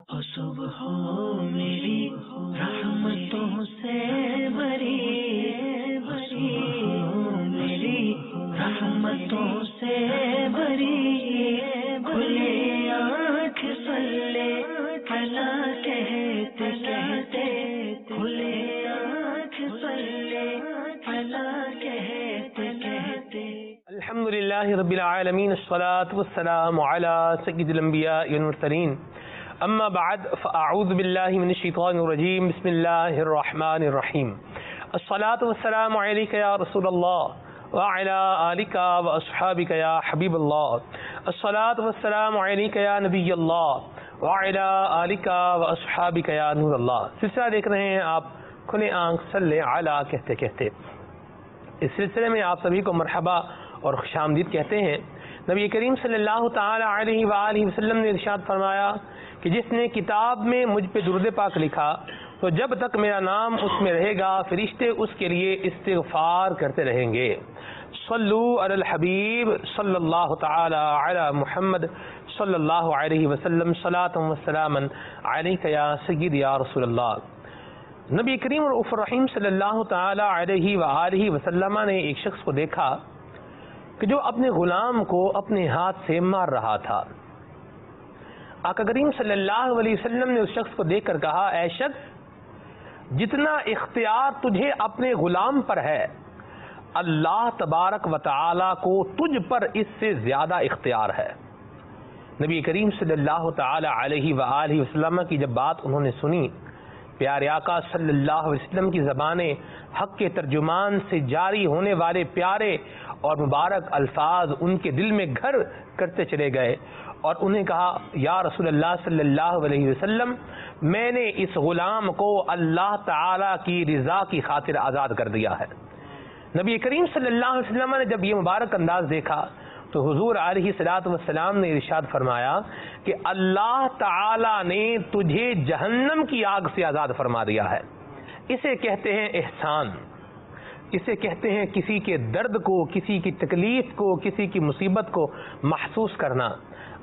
صبح ہو میری رحمتوں سے بری بری میری رحمتوں سے بری کھلے آنکھ صلی کلا کہتے کہتے کھلے آنکھ صلی کلا کہتے کہتے الحمدللہ رب العالمین الصلاة والسلام علی سید الانبیاء والمرسلین اما بعد فاعوذ باللہ من الشیطان الرجیم بسم اللہ الرحمن الرحیم الصلاة والسلام علیک یا رسول اللہ وعلی آلک واصحابک یا حبیب اللہ الصلاة والسلام علیک یا نبی اللہ وعلی آلک واصحابک یا نور اللہ۔ سلسلہ دیکھ رہے ہیں آپ کھلے آنکھ صلی علی کہتے کہتے۔ اس سلسلے میں آپ سبھی کو مرحبا اور خوش آمدید کہتے ہیں۔ نبی کریم صلی اللہ تعالی علیہ وآلہ وسلم نے ارشاد فرمایا کہ جس نے کتاب میں مجھ پہ درود پاک لکھا تو جب تک میرا نام اس میں رہے گا فرشتے اس کے لیے استغفار کرتے رہیں گے۔ صلو علی الحبیب صلی اللہ تعالی علی محمد صلی اللہ علیہ وسلم صلاۃ و سلاما علیک یا سید یا رسول اللہ۔ نبی کریم رؤوف الرحیم صلی اللہ تعالی علیہ وآلہ وسلم نے ایک شخص کو دیکھا کہ جو اپنے غلام کو اپنے ہاتھ سے مار رہا تھا۔ آقا کریم صلی اللہ علیہ وسلم نے اس شخص کو دیکھ کر کہا، اے شخص جتنا اختیار تجھے اپنے غلام پر ہے اللہ تبارک و تعالی کو تجھ پر اس سے زیادہ اختیار ہے۔ نبی کریم صلی اللہ تعالی علیہ وآلہ وسلم کی جب بات انہوں نے سنی، پیارے آقا صلی اللہ علیہ وسلم کی زبان حق کے ترجمان سے جاری ہونے والے پیارے اور مبارک الفاظ ان کے دل میں گھر کرتے چلے گئے اور انہیں کہا، یا رسول اللہ صلی اللہ علیہ وسلم میں نے اس غلام کو اللہ تعالی کی رضا کی خاطر آزاد کر دیا ہے۔ نبی کریم صلی اللہ علیہ وسلم نے جب یہ مبارک انداز دیکھا تو حضور علیہ الصلوۃ والسلام نے ارشاد فرمایا کہ اللہ تعالی نے تجھے جہنم کی آگ سے آزاد فرما دیا ہے۔ اسے کہتے ہیں احسان، اسے کہتے ہیں کسی کے درد کو، کسی کی تکلیف کو، کسی کی مصیبت کو محسوس کرنا۔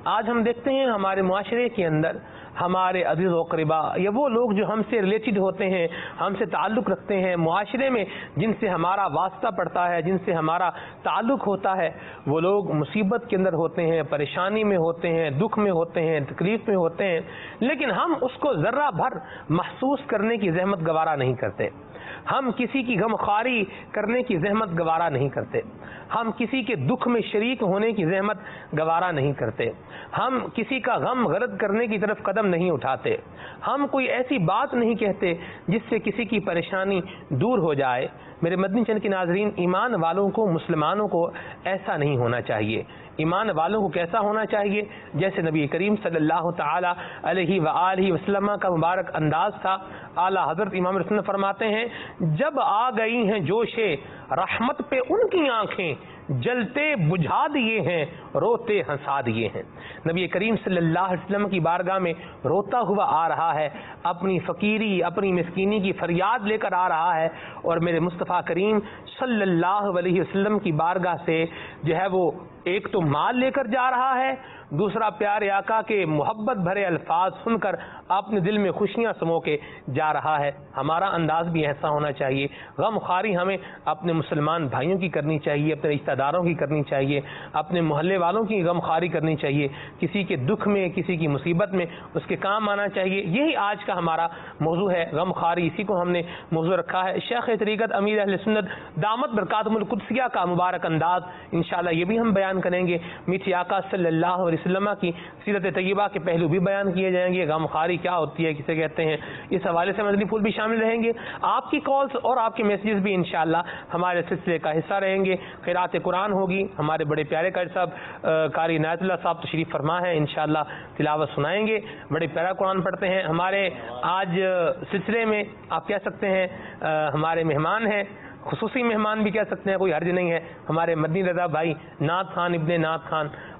آج ہم دیکھتے ہیں ہمارے معاشرے کے اندر ہمارے عزیز و اقربا یا وہ لوگ جو ہم سے ریلیٹڈ ہوتے ہیں، ہم سے تعلق رکھتے ہیں، معاشرے میں جن سے ہمارا واسطہ پڑتا ہے، جن سے ہمارا تعلق ہوتا ہے، وہ لوگ مصیبت کے اندر ہوتے ہیں، پریشانی میں ہوتے ہیں، دکھ میں ہوتے ہیں، تکلیف میں ہوتے ہیں، لیکن ہم اس کو ذرہ بھر محسوس کرنے کی زحمت گوارا نہیں کرتے۔ ہم کسی کی غمخواری کرنے کی زحمت گوارا نہیں کرتے، ہم کسی کے دکھ میں شریک ہونے کی زحمت گوارا نہیں کرتے، ہم کسی کا غم غرض کرنے کی طرف قدم نہیں اٹھاتے، ہم کوئی ایسی بات نہیں کہتے جس سے کسی کی پریشانی دور ہو جائے۔ میرے مدنی چینل کے ناظرین، ایمان والوں کو، مسلمانوں کو ایسا نہیں ہونا چاہیے۔ ایمان والوں کو کیسا ہونا چاہیے؟ جیسے نبی کریم صلی اللہ تعالی علیہ وآلہ وسلم کا مبارک انداز تھا۔ اعلیٰ حضرت امام رسول فرماتے ہیں، جب آ گئی ہیں جوش رحمت پہ ان کی آنکھیں، جلتے بجھا دیے ہیں، روتے ہنسا دیے ہیں۔ نبی کریم صلی اللہ علیہ وسلم کی بارگاہ میں روتا ہوا آ رہا ہے، اپنی فقیری، اپنی مسکینی کی فریاد لے کر آ رہا ہے، اور میرے مصطفیٰ کریم صلی اللہ علیہ وسلم کی بارگاہ سے جو ہے وہ ایک تو مال لے کر جا رہا ہے، دوسرا پیارے آقا کے محبت بھرے الفاظ سن کر اپنے دل میں خوشیاں سمو کے جا رہا ہے۔ ہمارا انداز بھی ایسا ہونا چاہیے۔ غم خواری ہمیں اپنے مسلمان بھائیوں کی کرنی چاہیے، اپنے رشتہ داروں کی کرنی چاہیے، اپنے محلے والوں کی غم خواری کرنی چاہیے، کسی کے دکھ میں، کسی کی مصیبت میں اس کے کام آنا چاہیے۔ یہی آج کا ہمارا موضوع ہے، غم خواری، اسی کو ہم نے موضوع رکھا ہے۔ شیخ طریقت امیر اہل سنت دامت برکاتہم القدسیہ کا مبارک انداز انشاءاللہ یہ بھی ہم بیان کریں گے۔ میٹھے آقا صلی اللہ علیہ وسلم کی سیرت طیبہ کے پہلو بھی بیان کیے جائیں گے، غم خواری کیا ہوتی ہے، کسے کہتے ہیں، اس حوالے سے مدنی پھول بھی شامل رہیں گے۔ آپ کی کالز اور آپ کے میسیجز بھی انشاءاللہ ہمارے سلسلے کا حصہ رہیں گے۔ قرات قرآن ہوگی، ہمارے بڑے پیارے قاری صاحب قاری عنایت اللہ صاحب تشریف فرما ہے، انشاءاللہ تلاوت سنائیں گے، بڑے پیارا قرآن پڑھتے ہیں۔ ہمارے آج سلسلے میں آپ کہہ سکتے ہیں ہمارے مہمان ہیں، خصوصی مہمان بھی کہہ سکتے ہیں، کوئی حرج نہیں ہے، ہمارے مدنی رضا بھائی نعت خان ابن نعت خان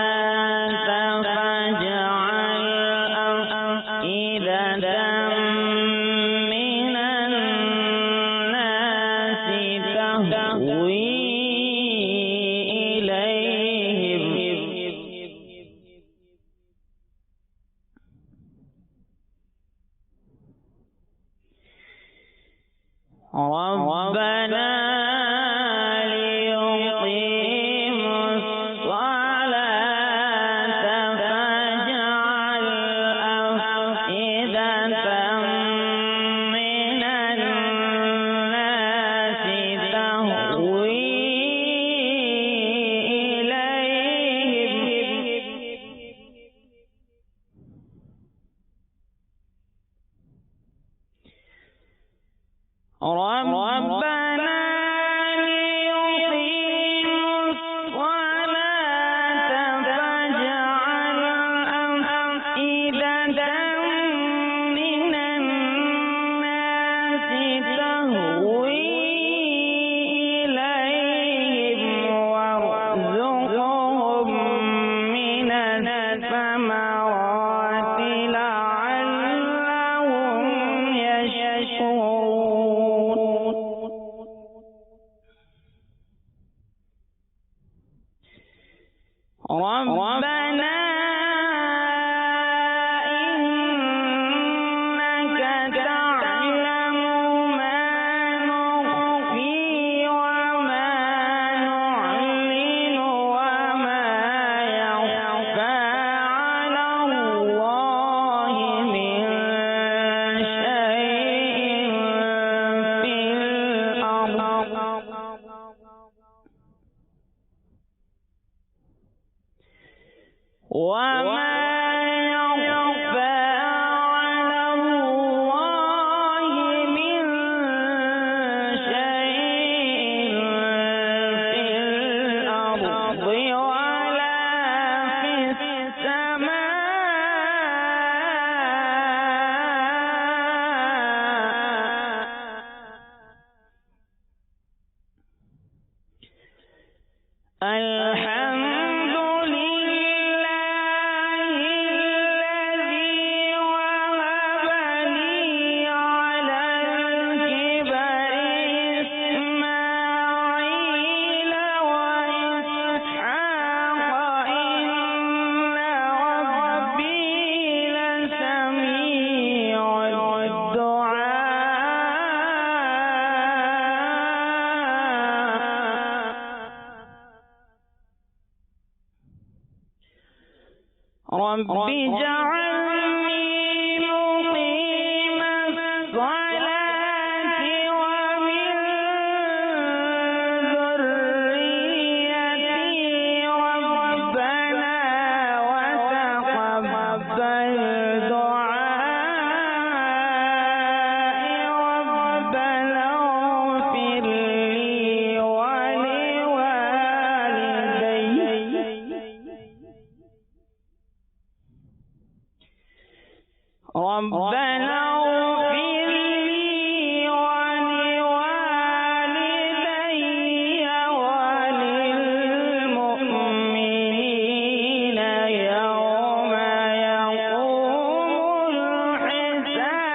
الصلاة فاجعل أفئدة من الناس تهوي إليهم ربنا ليقيموا الصلاة فاجعل أفئدة من الناس تهوي إليهم ربنا ليقيموا الصلاة فاجعل أفئدة من الناس تهوي إليهم وارزقهم من الثمرات لعلهم يشكرون ربنا إنك تعلم ما نخفي وما نعلن وما يخفى على الله من شيء في الأرض وما يخفى على الله من شيء في الأرض ولا في السماء الحمد لله الذي وهب لي على الكبر إسماعيل وإسحاق إن ربي لسميع الدعاء رب اجعلني مقيم الصلاة ومن ربنا اغفر لي ولوالدي وللمؤمنين يوم يقوم الحساب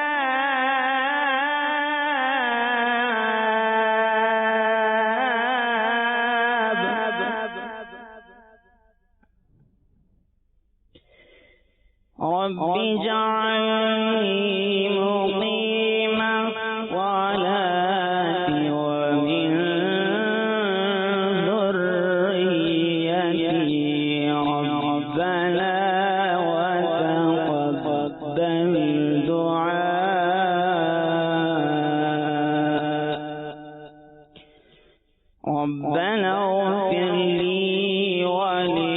رب اجعلني مقيم الصلاة ومن ذريتي ربنا وتقبل دعاء ربنا اغفر لي ولوالدي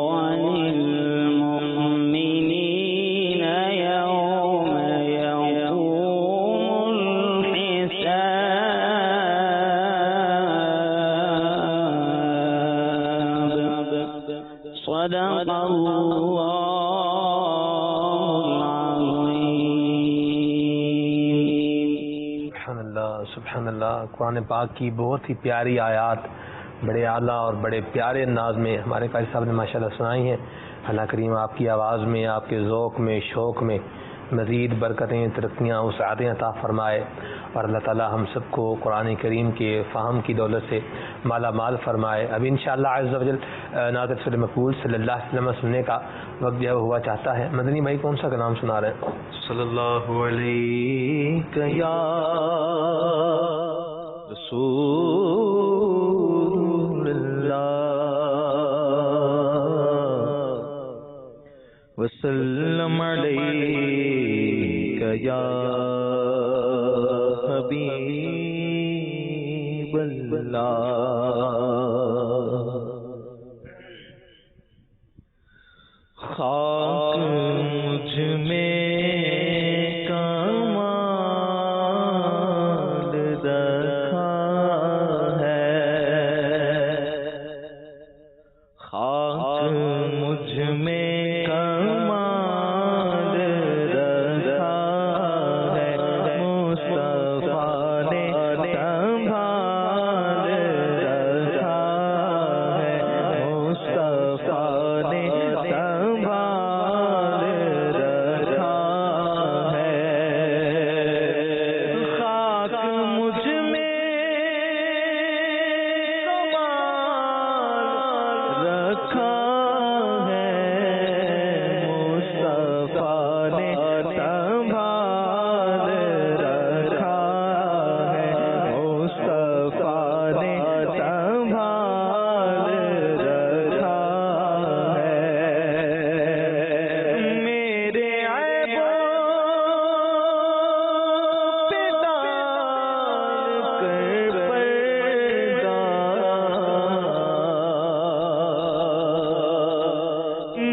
وللمؤمنين يوم يقوم الحساب صدق الله العظيم سبحان اللہ. قرآن پاک کی بہت ہی پیاری آیات بڑے اعلیٰ اور بڑے پیارے انداز میں ہمارے قاری صاحب نے ماشاءاللہ سنائی ہیں. اللہ کریم آپ کی آواز میں، آپ کے ذوق میں، شوق میں مزید برکتیں، ترقیاں، وسعتیں عطا فرمائے، اور اللہ تعالی ہم سب کو قرآن کریم کے فہم کی دولت سے مالا مال فرمائے. ابھی انشاءاللہ عز و جل نعت رسول مقبول صلی اللہ علیہ وسلم سننے کا وقت جو ہوا چاہتا ہے. مدنی بھائی کون سا کلام سنا رہے ہیں؟ صلی اللہ علیہ یا رسول اللہ وسلم علیہ یا حبیب اللہ. خاک مجھ میں کمال رکھا ہے، خاک مجھ میں کمال رکھا ہے، مصطفیٰ نے سنبھال رکھا ہے، مصطفیٰ نے سنبھال رکھا ہے. خاک مجھ میں کمال رکھا ہے، مصطفیٰ نے سنبھال رکھا ہے، مصطفیٰ نے سنبھال رکھا ہے. میرے عیبوں پہ ڈال کر پردہ،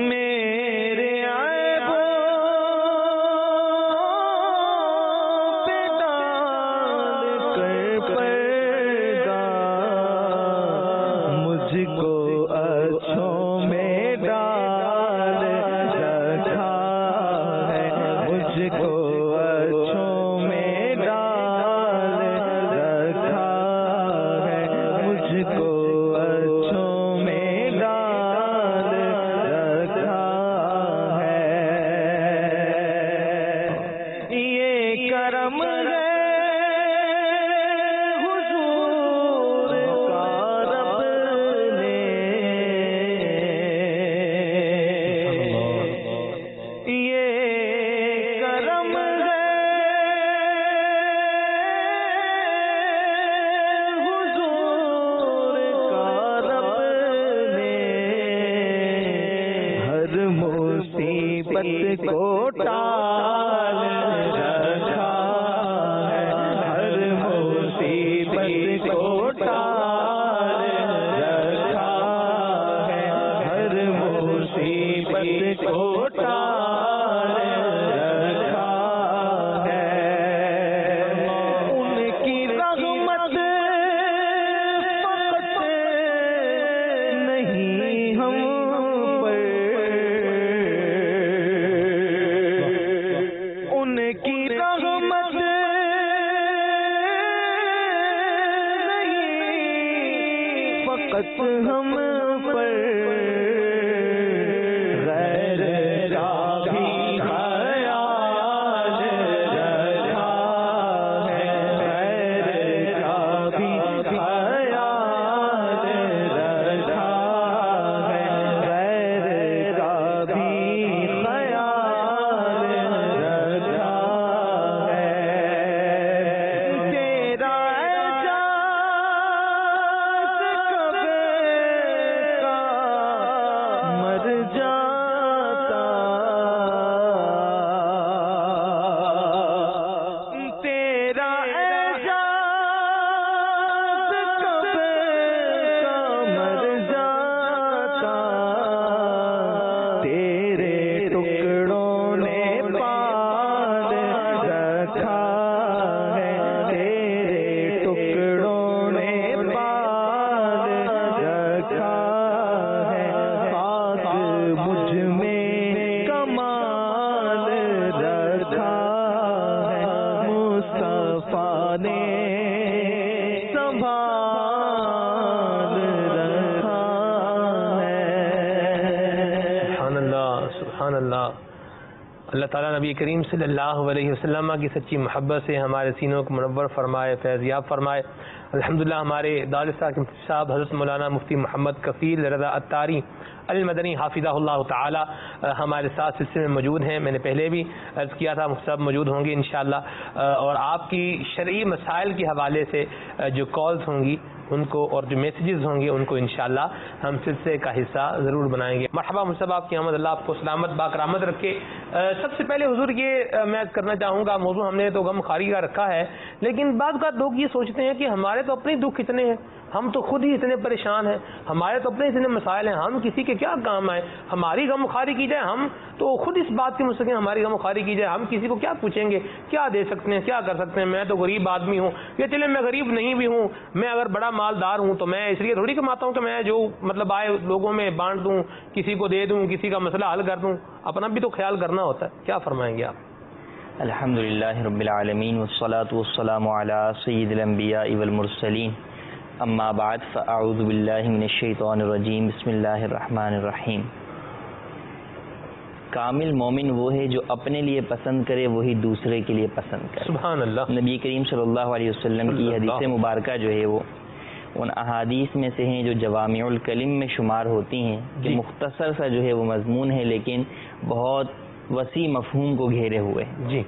میرے عیبوں پہ ڈال کر پردہ، مجھ کو اچھوں میں ڈال رکھا ہے، مجھ کو اچھوں میں ڈال رکھا ہے، مجھ کو اچھوں میں ڈال رکھا ہے. یہ کرم ہے حضور کا رب نے، یہ کرم ہے حضور کا رب نے. ہر مصیبت کو ٹال رکھا ہے، ہر مصیبت کو ٹال رکھا ہے، ہر مصیبت کو ٹال رکھا ہے. ان کی رحمت فقط نہیں ہم پر، فقط ہم پر غیر کا بھی خیال رکھا ہے، غیر کا بھی خیال رکھا ہے، غیر کا بھی خیال رکھا ہے، تیرا مر جاتا، تیرا اعجاز کب کا مر جاتا، تیرے ٹکڑوں نے پال رکھا ہے، تیرے ٹکڑوں نے پال رکھا ہے، خاک مجھ میں کمال رکھا ہے، مصطفیٰ نے سنبھال رکھا ہے۔ سبحان اللہ، سبحان اللہ۔ اللہ تعالیٰ نبی کریم صلی اللہ علیہ وسلم کی سچی محبت سے ہمارے سینوں کو منور فرمائے، فیضیاب فرمائے۔ الحمدللہ ہمارے دارالاسلام کے مفتی صاحب حضرت مولانا مفتی محمد کفیل رضا عطاری المدنی حافظہ اللہ تعالی ہمارے ساتھ سلسلے میں موجود ہیں۔ میں نے پہلے بھی عرض کیا تھا مفتی صاحب موجود ہوں گے انشاءاللہ، اور آپ کی شرعی مسائل کے حوالے سے جو کالز ہوں گی ان کو اور جو میسیجز ہوں گے ان کو انشاءاللہ ہم سلسلے کا حصہ ضرور بنائیں گے۔ مرحبا مصطفیٰ، آپ کی آمد، اللہ آپ کو سلامت باکرامت رکھے۔ سب سے پہلے حضور یہ میں کرنا چاہوں گا، موضوع ہم نے تو غم خاری کا رکھا ہے، لیکن بعض اوقات لوگ یہ سوچتے ہیں کہ ہمارے تو اپنے دکھ اتنے ہیں، ہم تو خود ہی اتنے پریشان ہیں، ہمارے تو اپنے اتنے مسائل ہیں، ہم کسی کے کیا کام آئے، ہماری غم خاری کی جائے، ہم تو خود اس بات کی مستقل ہماری غم خاری کی جائے، ہم کسی کو کیا پوچھیں گے، کیا دے سکتے ہیں، کیا کر سکتے ہیں، میں تو غریب آدمی ہوں، یا چلے میں غریب نہیں بھی ہوں، میں اگر بڑا مالدار ہوں تو میں اس لیے تھوڑی کماتا ہوں کہ میں جو مطلب آئے لوگوں میں بانٹ دوں، کسی کو دے دوں، کسی کا مسئلہ حل کر دوں، اپنا بھی تو خیال کرنا ہوتا ہے۔ کیا فرمائیں گے آپ؟ الحمدللہ رب العالمین والصلاة والسلام علی سید الانبیاء والمرسلین، اما بعد فاعوذ باللہ من الشیطان الرجیم، بسم اللہ الرحمن الرحیم۔ کامل مومن وہ ہے جو اپنے لیے پسند کرے وہی دوسرے کے لیے پسند کرے۔ سبحان اللہ۔ نبی کریم صلی اللہ علیہ وسلم کی حدیث مبارکہ جو ہے وہ ان احادیث میں سے ہیں جو جوامع الکلم میں شمار ہوتی ہیں، کہ مختصر سا جو ہے وہ مضمون ہے لیکن بہت وسیع مفہوم کو گھیرے ہوئے۔ جی،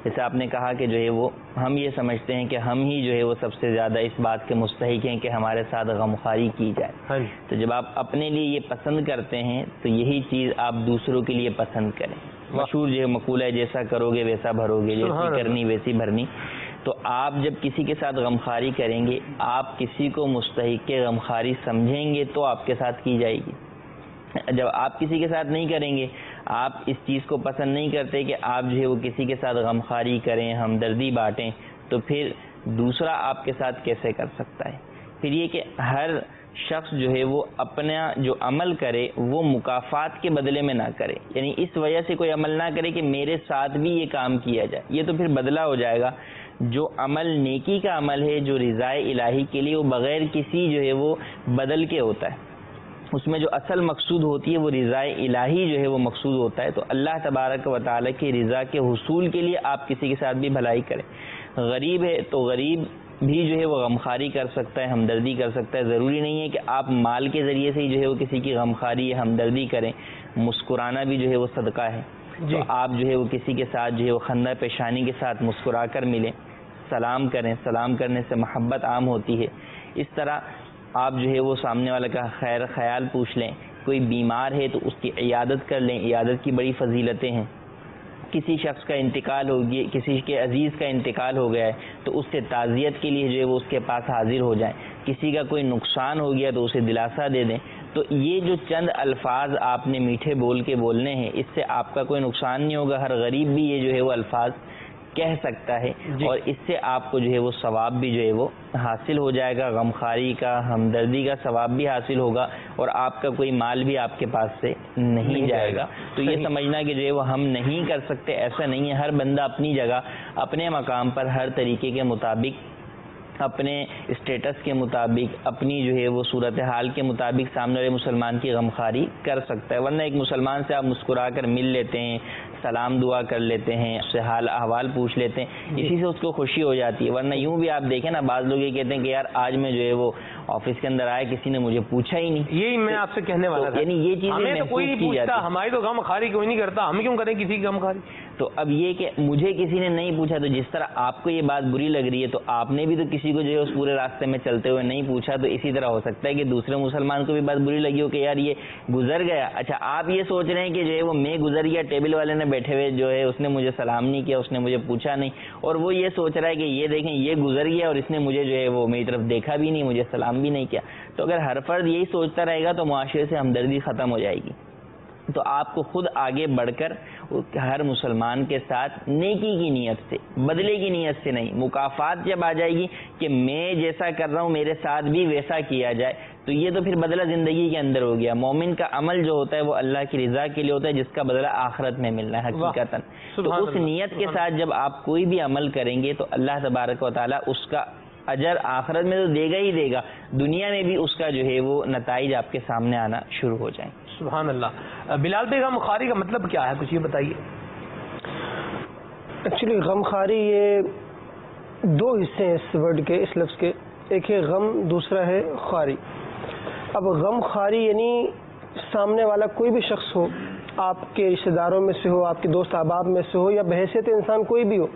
جیسے آپ نے کہا کہ جو ہے وہ ہم یہ سمجھتے ہیں کہ ہم ہی جو ہے وہ سب سے زیادہ اس بات کے مستحق ہیں کہ ہمارے ساتھ غمخواری کی جائے۔ تو جب آپ اپنے لیے یہ پسند کرتے ہیں تو یہی چیز آپ دوسروں کے لیے پسند کریں۔ مشہور جو ہے مقولہ ہے، جیسا کرو گے ویسا بھرو گے، جیسی کرنی ویسی بھرنی۔ تو آپ جب کسی کے ساتھ غمخواری کریں گے، آپ کسی کو مستحق غمخواری سمجھیں گے تو آپ کے ساتھ کی جائے گی۔ جب آپ کسی کے ساتھ نہیں کریں گے، آپ اس چیز کو پسند نہیں کرتے کہ آپ جو ہے وہ کسی کے ساتھ غمخواری کریں، ہمدردی بانٹیں، تو پھر دوسرا آپ کے ساتھ کیسے کر سکتا ہے؟ پھر یہ کہ ہر شخص جو ہے وہ اپنا جو عمل کرے وہ مکافات کے بدلے میں نہ کرے، یعنی اس وجہ سے کوئی عمل نہ کرے کہ میرے ساتھ بھی یہ کام کیا جائے، یہ تو پھر بدلہ ہو جائے گا۔ جو عمل نیکی کا عمل ہے، جو رضائے الہی کے لیے، وہ بغیر کسی جو ہے وہ بدل کے ہوتا ہے، اس میں جو اصل مقصود ہوتی ہے وہ رضائے الہی جو ہے وہ مقصود ہوتا ہے۔ تو اللہ تبارک و تعالیٰ کی رضا کے حصول کے لیے آپ کسی کے ساتھ بھی بھلائی کریں۔ غریب ہے تو غریب بھی جو ہے وہ غمخواری کر سکتا ہے، ہمدردی کر سکتا ہے، ضروری نہیں ہے کہ آپ مال کے ذریعے سے ہی جو ہے وہ کسی کی غمخواری یا ہمدردی کریں۔ مسکرانا بھی جو ہے وہ صدقہ ہے، تو آپ جو ہے وہ کسی کے ساتھ جو ہے وہ خندہ پیشانی کے ساتھ مسکرا کر ملیں، سلام کریں، سلام کرنے سے محبت عام ہوتی ہے۔ اس طرح آپ جو ہے وہ سامنے والا کا خیر خیال پوچھ لیں، کوئی بیمار ہے تو اس کی عیادت کر لیں، عیادت کی بڑی فضیلتیں ہیں۔ کسی شخص کا انتقال ہو گیا، کسی کے عزیز کا انتقال ہو گیا ہے تو اس سے تعزیت کے لیے جو ہے وہ اس کے پاس حاضر ہو جائیں، کسی کا کوئی نقصان ہو گیا تو اسے دلاسا دے دیں۔ تو یہ جو چند الفاظ آپ نے میٹھے بول کے بولنے ہیں، اس سے آپ کا کوئی نقصان نہیں ہوگا، ہر غریب بھی یہ جو ہے وہ الفاظ کہہ سکتا ہے، اور اس سے آپ کو جو ہے وہ ثواب بھی جو ہے وہ حاصل ہو جائے گا، غمخواری کا، ہمدردی کا ثواب بھی حاصل ہوگا، اور آپ کا کوئی مال بھی آپ کے پاس سے نہیں جائے گا۔ تو یہ سمجھنا کہ جو ہے وہ ہم نہیں کر سکتے، ایسا نہیں ہے۔ ہر بندہ اپنی جگہ اپنے مقام پر ہر طریقے کے مطابق اپنے اسٹیٹس کے مطابق، اپنی جو ہے وہ صورتحال کے مطابق سامنے والے مسلمان کی غمخواری کر سکتا ہے. ورنہ ایک مسلمان سے آپ مسکرا کر مل لیتے ہیں، سلام دعا کر لیتے ہیں، اس سے حال احوال پوچھ لیتے ہیں، اسی سے اس کو خوشی ہو جاتی ہے. ورنہ یوں بھی آپ دیکھیں نا، بعض لوگ یہ کہتے ہیں کہ یار آج میں جو ہے وہ آفس کے اندر آیا، کسی نے مجھے پوچھا ہی نہیں. یہی میں آپ سے کہنے والا تھا، یعنی یہ چیزیں محسوس کی جاتی ہیں. ہماری تو غم خاری کوئی نہیں کرتا، ہم کیوں کریں کسی کی غم خاری؟ تو اب یہ کہ مجھے کسی نے نہیں پوچھا، تو جس طرح آپ کو یہ بات بری لگ رہی ہے تو آپ نے بھی تو کسی کو جو ہے اس پورے راستے میں چلتے ہوئے نہیں پوچھا، تو اسی طرح ہو سکتا ہے کہ دوسرے مسلمان کو بھی بات بری لگی ہو کہ یار یہ گزر گیا. اچھا آپ یہ سوچ رہے ہیں کہ جو ہے وہ میں گزر گیا، ٹیبل والے نے بیٹھے ہوئے جو ہے اس نے مجھے سلام نہیں کیا، اس نے مجھے پوچھا نہیں، اور وہ یہ سوچ رہا ہے کہ یہ دیکھیں یہ گزر گیا اور اس نے مجھے جو ہے وہ میری طرف دیکھا بھی نہیں، مجھے سلام بھی نہیں کیا. تو اگر ہر فرد یہی سوچتا رہے گا تو معاشرے سے ہمدردی ختم ہو جائے گی. تو آپ کو خود آگے بڑھ کر ہر مسلمان کے ساتھ نیکی کی نیت سے، بدلے کی نیت سے نہیں، مکافات جب آ جائے گی کہ میں جیسا کر رہا ہوں میرے ساتھ بھی ویسا کیا جائے، تو یہ تو پھر بدلہ زندگی کے اندر ہو گیا. مومن کا عمل جو ہوتا ہے وہ اللہ کی رضا کے لیے ہوتا ہے، جس کا بدلہ آخرت میں ملنا ہے حقیقتاً. تو اس نیت کے ساتھ جب آپ کوئی بھی عمل کریں گے تو اللہ تبارک و تعالیٰ اس کا اجر آخرت میں تو دے گا ہی دے گا، دنیا میں بھی اس کا جو ہے وہ نتائج آپ کے سامنے آنا شروع ہو جائیں. سبحان اللہ. بلال بھائی غم خاری کا مطلب کیا ہے، کچھ یہ بتائیے. ایکچولی غم خاری یہ دو حصے ہیں اس ورڈ کے، اس لفظ کے، ایک ہے غم، دوسرا ہے خاری. اب غم خاری یعنی سامنے والا کوئی بھی شخص ہو، آپ کے رشتہ داروں میں سے ہو، آپ کے دوست احباب میں سے ہو، یا بحیثیت انسان کوئی بھی ہو،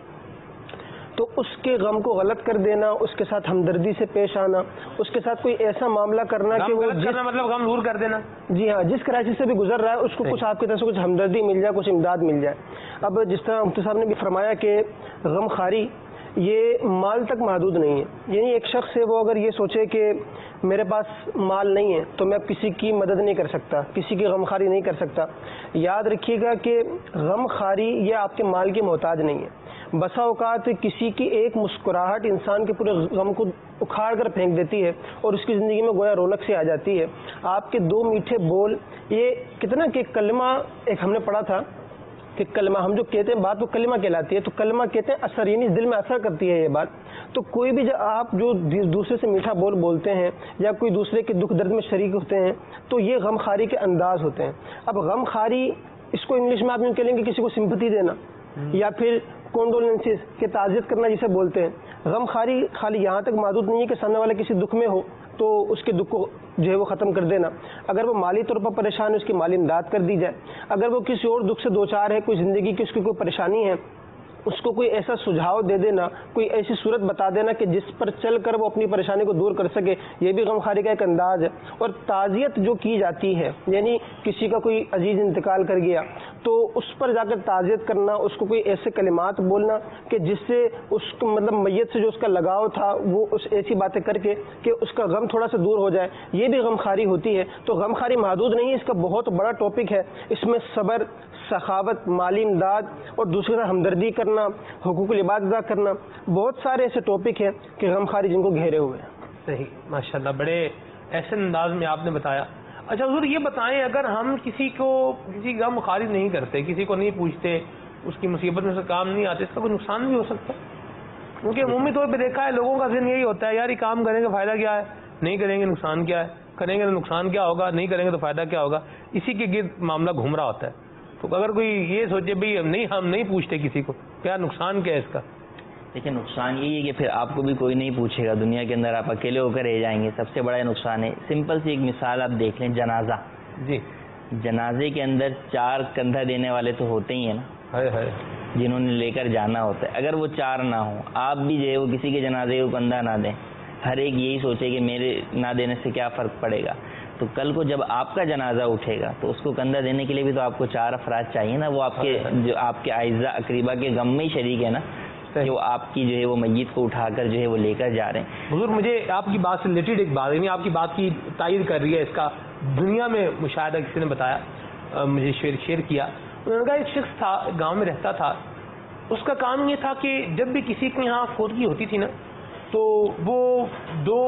تو اس کے غم کو غلط کر دینا، اس کے ساتھ ہمدردی سے پیش آنا، اس کے ساتھ کوئی ایسا معاملہ کرنا کہ وہ مطلب غم دور کر دینا. جی ہاں، جس کرائسس سے بھی گزر رہا ہے اس کو کچھ آپ کی طرف سے کچھ ہمدردی مل جائے، کچھ امداد مل جائے. اب جس طرح مفتی صاحب نے بھی فرمایا کہ غم خاری یہ مال تک محدود نہیں ہے. یعنی ایک شخص ہے وہ اگر یہ سوچے کہ میرے پاس مال نہیں ہے تو میں کسی کی مدد نہیں کر سکتا، کسی کی غم خاری نہیں کر سکتا، یاد رکھیے گا کہ غم خاری یہ آپ کے مال کی محتاج نہیں ہے. بسا اوقات کسی کی ایک مسکراہٹ انسان کے پورے غم کو اکھاڑ کر پھینک دیتی ہے اور اس کی زندگی میں گویا رونق سے آ جاتی ہے. آپ کے دو میٹھے بول، یہ کتنا کہ کلمہ، ایک ہم نے پڑھا تھا کہ کلمہ ہم جو کہتے ہیں بات وہ کلمہ کہلاتی ہے، تو کلمہ کہتے ہیں اثر، یعنی دل میں اثر کرتی ہے یہ بات. تو کوئی بھی آپ جو دوسرے سے میٹھا بول بولتے ہیں یا کوئی دوسرے کے دکھ درد میں شریک ہوتے ہیں تو یہ غم خاری کے انداز ہوتے ہیں. اب غم خاری اس کو انگلش میں آپ یوں کہہ لیں گے کسی کو سمپتھی دینا یا پھر کونڈولنسز کہ تعزیت کرنا جسے بولتے ہیں. غم خاری خالی یہاں تک محدود نہیں ہے کہ سامنے والا کسی دکھ میں ہو تو اس کے دکھ کو جو ہے وہ ختم کر دینا. اگر وہ مالی طور پر پریشان ہے اس کی مالی امداد کر دی جائے. اگر وہ کسی اور دکھ سے دوچار ہے، کوئی زندگی کی اس کی کوئی پریشانی ہے، اس کو کوئی ایسا سجھاؤ دے دینا، کوئی ایسی صورت بتا دینا کہ جس پر چل کر وہ اپنی پریشانی کو دور کر سکے، یہ بھی غم خاری کا ایک انداز ہے. اور تعزیت جو کی جاتی ہے، یعنی کسی کا کوئی عزیز انتقال کر گیا تو اس پر جا کر تعزیت کرنا، اس کو کوئی ایسے کلمات بولنا کہ جس سے اس کو مطلب میت سے جو اس کا لگاؤ تھا وہ اس ایسی باتیں کر کے کہ اس کا غم تھوڑا سا دور ہو جائے، یہ بھی غم خاری ہوتی ہے. تو غم خاری محدود نہیں ہے، اس کا بہت بڑا ٹاپک ہے. اس میں صبر، سخاوت، مالی امداد اور دوسرے سے ہمدردی کرنا، حقوق العباد ادا کرنا، بہت سارے ایسے ٹاپک ہیں کہ غم خاری جن کو گھیرے ہوئے ہیں. صحیح، ماشاءاللہ، بڑے ایسے انداز میں آپ نے بتایا. اچھا حضور یہ بتائیں، اگر ہم کسی غم خاری نہیں کرتے، کسی کو نہیں پوچھتے، اس کی مصیبت میں سے کام نہیں آتے، اس کا کوئی نقصان بھی ہو سکتا ہے؟ کیونکہ عمومی طور پہ دیکھا ہے لوگوں کا ذہن یہی ہوتا ہے، یار یہ کام کریں گے فائدہ کیا ہے، نہیں کریں گے نقصان کیا ہے، کریں گے تو نقصان کیا ہوگا، نہیں کریں گے تو فائدہ کیا ہوگا، اسی کے گرد معاملہ گھوم رہا ہوتا ہے. تو اگر کوئی یہ سوچے بھائی ہم نہیں پوچھتے کسی کو، کیا نقصان کیا ہے اس کا؟ دیکھیں نقصان یہی ہے کہ پھر آپ کو بھی کوئی نہیں پوچھے گا، دنیا کے اندر آپ اکیلے ہو کر رہ جائیں گے، سب سے بڑا نقصان ہے. سمپل سی ایک مثال آپ دیکھ لیں، جنازہ. جی، جنازے کے اندر 4 کندھا دینے والے تو ہوتے ہی ہیں نا، جنہوں نے لے کر جانا ہوتا ہے. اگر وہ 4 نہ ہوں، آپ بھی جو ہے وہ کسی کے جنازے کو کندھا نہ دیں، ہر ایک یہی سوچے کہ میرے نہ دینے سے کیا فرق پڑے گا، تو کل کو جب آپ کا جنازہ اٹھے گا تو اس کو کندھا دینے کے لیے بھی تو آپ کو 4 افراد چاہیے نا، وہ آپ کے اعزاء اقریبا کے غم میں ہی شریک ہے نا، جو آپ کی جو ہے وہ میت کو اٹھا کر جو ہے وہ لے کر جا رہے ہیں. حضور مجھے آپ کی بات سے ریلیٹڈ ایک بات، یعنی آپ کی بات کی تائید کر رہی ہے، اس کا دنیا میں مشاہدہ کسی نے بتایا، مجھے شیئر کیا. انہوں نے کہا ایک شخص تھا، گاؤں میں رہتا تھا، اس کا کام یہ تھا کہ جب بھی کسی کے یہاں فوتگی ہوتی تھی نا تو وہ 2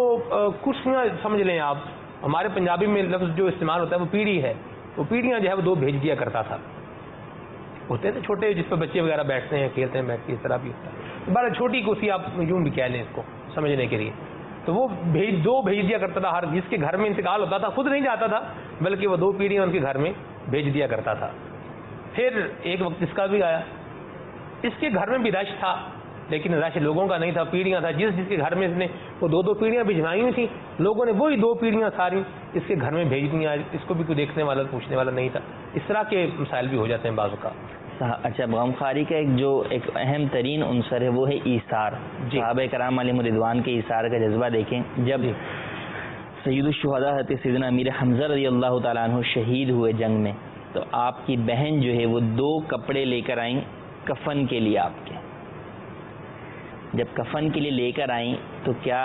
کرسیاں سمجھ لیں آپ، ہمارے پنجابی میں لفظ جو استعمال ہوتا ہے وہ پیڑھی ہے، وہ پیڑھیاں جو ہے وہ 2 بھیج دیا کرتا تھا. ہوتے تھے چھوٹے جس پہ بچے وغیرہ بیٹھتے ہیں، کھیلتے ہیں، بیٹھ کے اس طرح بھی ہوتا ہے. بڑا چھوٹی کرسی آپ یوں بھی کہہ لیں اس کو، سمجھنے کے لیے. تو وہ بھیج دیا کرتا تھا. ہر جس کے گھر میں انتقال ہوتا تھا خود نہیں جاتا تھا بلکہ وہ 2 پیڑیاں ان کے گھر میں بھیج دیا کرتا تھا. پھر ایک وقت اس کا بھی آیا, اس کے گھر میں بھی رش تھا لیکن رش لوگوں کا نہیں تھا, پیڑیاں تھا. جس کے گھر میں اس نے وہ 2 پیڑیاں بھجوائی ہوئی تھیں, لوگوں نے وہی 2 پیڑیاں ساری اس کے گھر میں بھیج دیا. اس کو بھی کوئی دیکھنے والا پوچھنے والا نہیں تھا. اس طرح کے مسائل بھی ہو جاتے ہیں بعض اوقات. اچھا, غمخواری کا ایک اہم ترین عنصر ہے وہ ہے ایثار. صحابہ کرام علیہم رضوان کے ایثار کا جذبہ دیکھیں. جب سید الشہداء حضرت سیدنا امیر حمزہ رضی اللہ تعالیٰ عنہ شہید ہوئے جنگ میں, تو آپ کی بہن جو ہے وہ 2 کپڑے لے کر آئیں کفن کے لیے. آپ کے جب کفن کے لیے لے کر آئیں تو کیا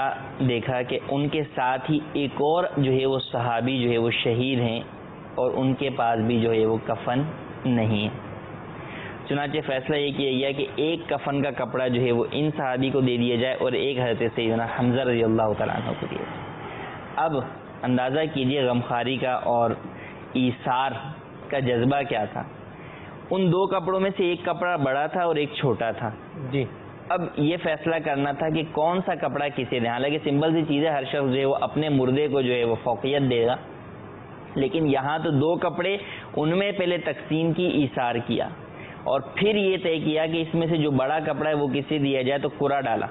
دیکھا کہ ان کے ساتھ ہی ایک اور جو ہے وہ صحابی جو ہے وہ شہید ہیں اور ان کے پاس بھی جو ہے وہ کفن نہیں ہے. چنانچہ فیصلہ یہ کیا گیا کہ ایک کفن کا کپڑا جو ہے وہ ان صحابی کو دے دیا جائے اور ایک حضرت سیدنا حمزہ رضی اللہ تعالیٰ عنہ کو دیا جائے. اب اندازہ کیجئے غمخواری کا اور ایثار کا جذبہ کیا تھا. ان 2 کپڑوں میں سے ایک کپڑا بڑا تھا اور ایک چھوٹا تھا. جی, اب یہ فیصلہ کرنا تھا کہ کون سا کپڑا کسے دیں. حالانکہ سمپل سی چیز ہے, ہر شخص جو ہے وہ اپنے مردے کو جو ہے وہ فوقیت دے گا, لیکن یہاں تو 2 کپڑے ان میں پہلے تقسیم کی, ایثار کیا, اور پھر یہ طے کیا کہ اس میں سے جو بڑا کپڑا ہے وہ کسے دیا جائے. تو قرعہ ڈالا,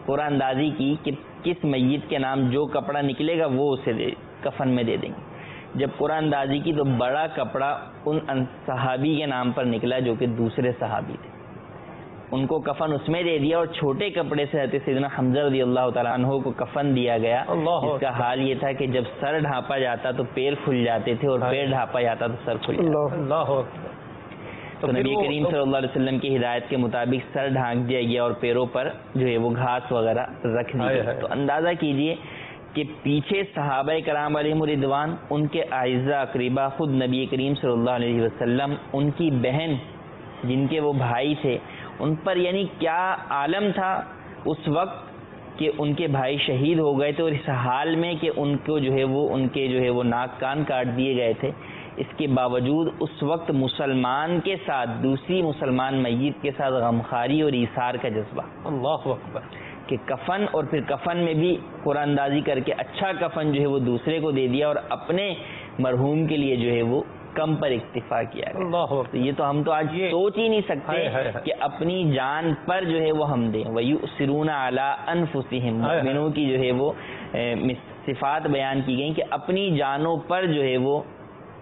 قرعہ اندازی کی کہ کس میت کے نام جو کپڑا نکلے گا وہ اسے کفن میں دے دیں گے. جب قرعہ اندازی کی تو بڑا کپڑا ان صحابی کے نام پر نکلا جو کہ دوسرے صحابی تھے, ان کو کفن اس میں دے دیا, اور چھوٹے کپڑے سے حضرت سیدنا حمزہ رضی اللہ تعالیٰ عنہ کو کفن دیا گیا. اس کا حال یہ تھا کہ جب سر ڈھانپا جاتا تو پیر کھل جاتے تھے, اور پیر ڈھانپا جاتا تو سر کھل جاتا. تو نبی کریم صلی اللہ علیہ وسلم کی ہدایت کے مطابق سر ڈھانک دیا گیا اور پیروں پر جو ہے وہ گھاس وغیرہ رکھ دی گئی. تو اندازہ کیجئے کہ پیچھے صحابہ کرام علیہم رضوان, ان کے اعزاء اقربا, خود نبی کریم صلی اللہ علیہ وسلم, ان کی بہن جن کے وہ بھائی تھے, ان پر یعنی کیا عالم تھا اس وقت کہ ان کے بھائی شہید ہو گئے تھے, اور اس حال میں کہ ان کو جو ہے وہ ان کے جو ہے وہ ناک کان کاٹ دیے گئے تھے. اس کے باوجود اس وقت مسلمان کے ساتھ دوسری مسلمان میت کے ساتھ غمخواری اور ایثار کا جذبہ. اللہ اکبر. کہ کفن, اور پھر کفن میں بھی قرآن اندازی کر کے اچھا کفن جو ہے وہ دوسرے کو دے دیا, اور اپنے مرحوم کے لیے جو ہے وہ کم پر اکتفا کیا گیا. تو یہ تو ہم تو آج سوچ ہی نہیں سکتے کہ اپنی جان پر جو ہے وہ ہم دیں. وَيُؤْثِرُونَ عَلَىٰ أَنفُسِهِمْ, مومنوں کی جو ہے وہ صفات بیان کی گئی کہ اپنی جانوں پر جو ہے وہ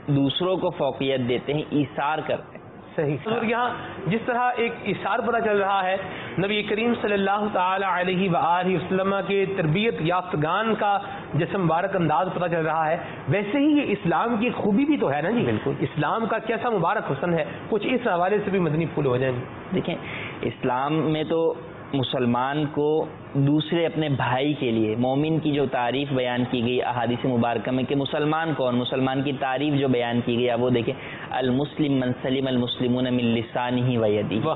دوسروں کو فوقیت دیتے ہیں, ایثار کرتے ہیں. صحیح. اور یہاں جس طرح ایک ایثار پتہ چل رہا ہے نبی کریم صلی اللہ تعالی علیہ وآلہ وسلم کے تربیت یافتگان کا جیسے مبارک انداز پتہ چل رہا ہے, ویسے ہی یہ اسلام کی خوبی بھی تو ہے نا جی. بالکل, اسلام کا کیسا مبارک حسن ہے, کچھ اس حوالے سے بھی مدنی پھول ہو جائیں گے. دیکھیں, اسلام میں تو مسلمان کو دوسرے اپنے بھائی کے لیے مومن کی جو تعریف بیان کی گئی احادیث مبارکہ میں کہ مسلمان کون, مسلمان کی تعریف جو بیان کی گئی, وہ دیکھیں, المسلم من سلم المسلمون من لسانہ و یدہ,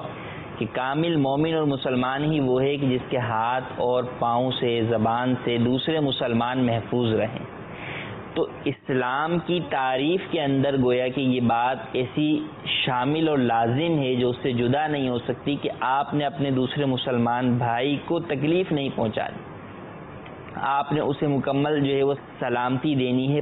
کہ کامل مومن اور مسلمان ہی وہ ہے کہ جس کے ہاتھ اور پاؤں سے, زبان سے دوسرے مسلمان محفوظ رہیں. تو اسلام کی تعریف کے اندر گویا کہ یہ بات ایسی شامل اور لازم ہے جو اس سے جدا نہیں ہو سکتی کہ آپ نے اپنے دوسرے مسلمان بھائی کو تکلیف نہیں پہنچانی, آپ نے اسے مکمل جو ہے وہ سلامتی دینی ہے.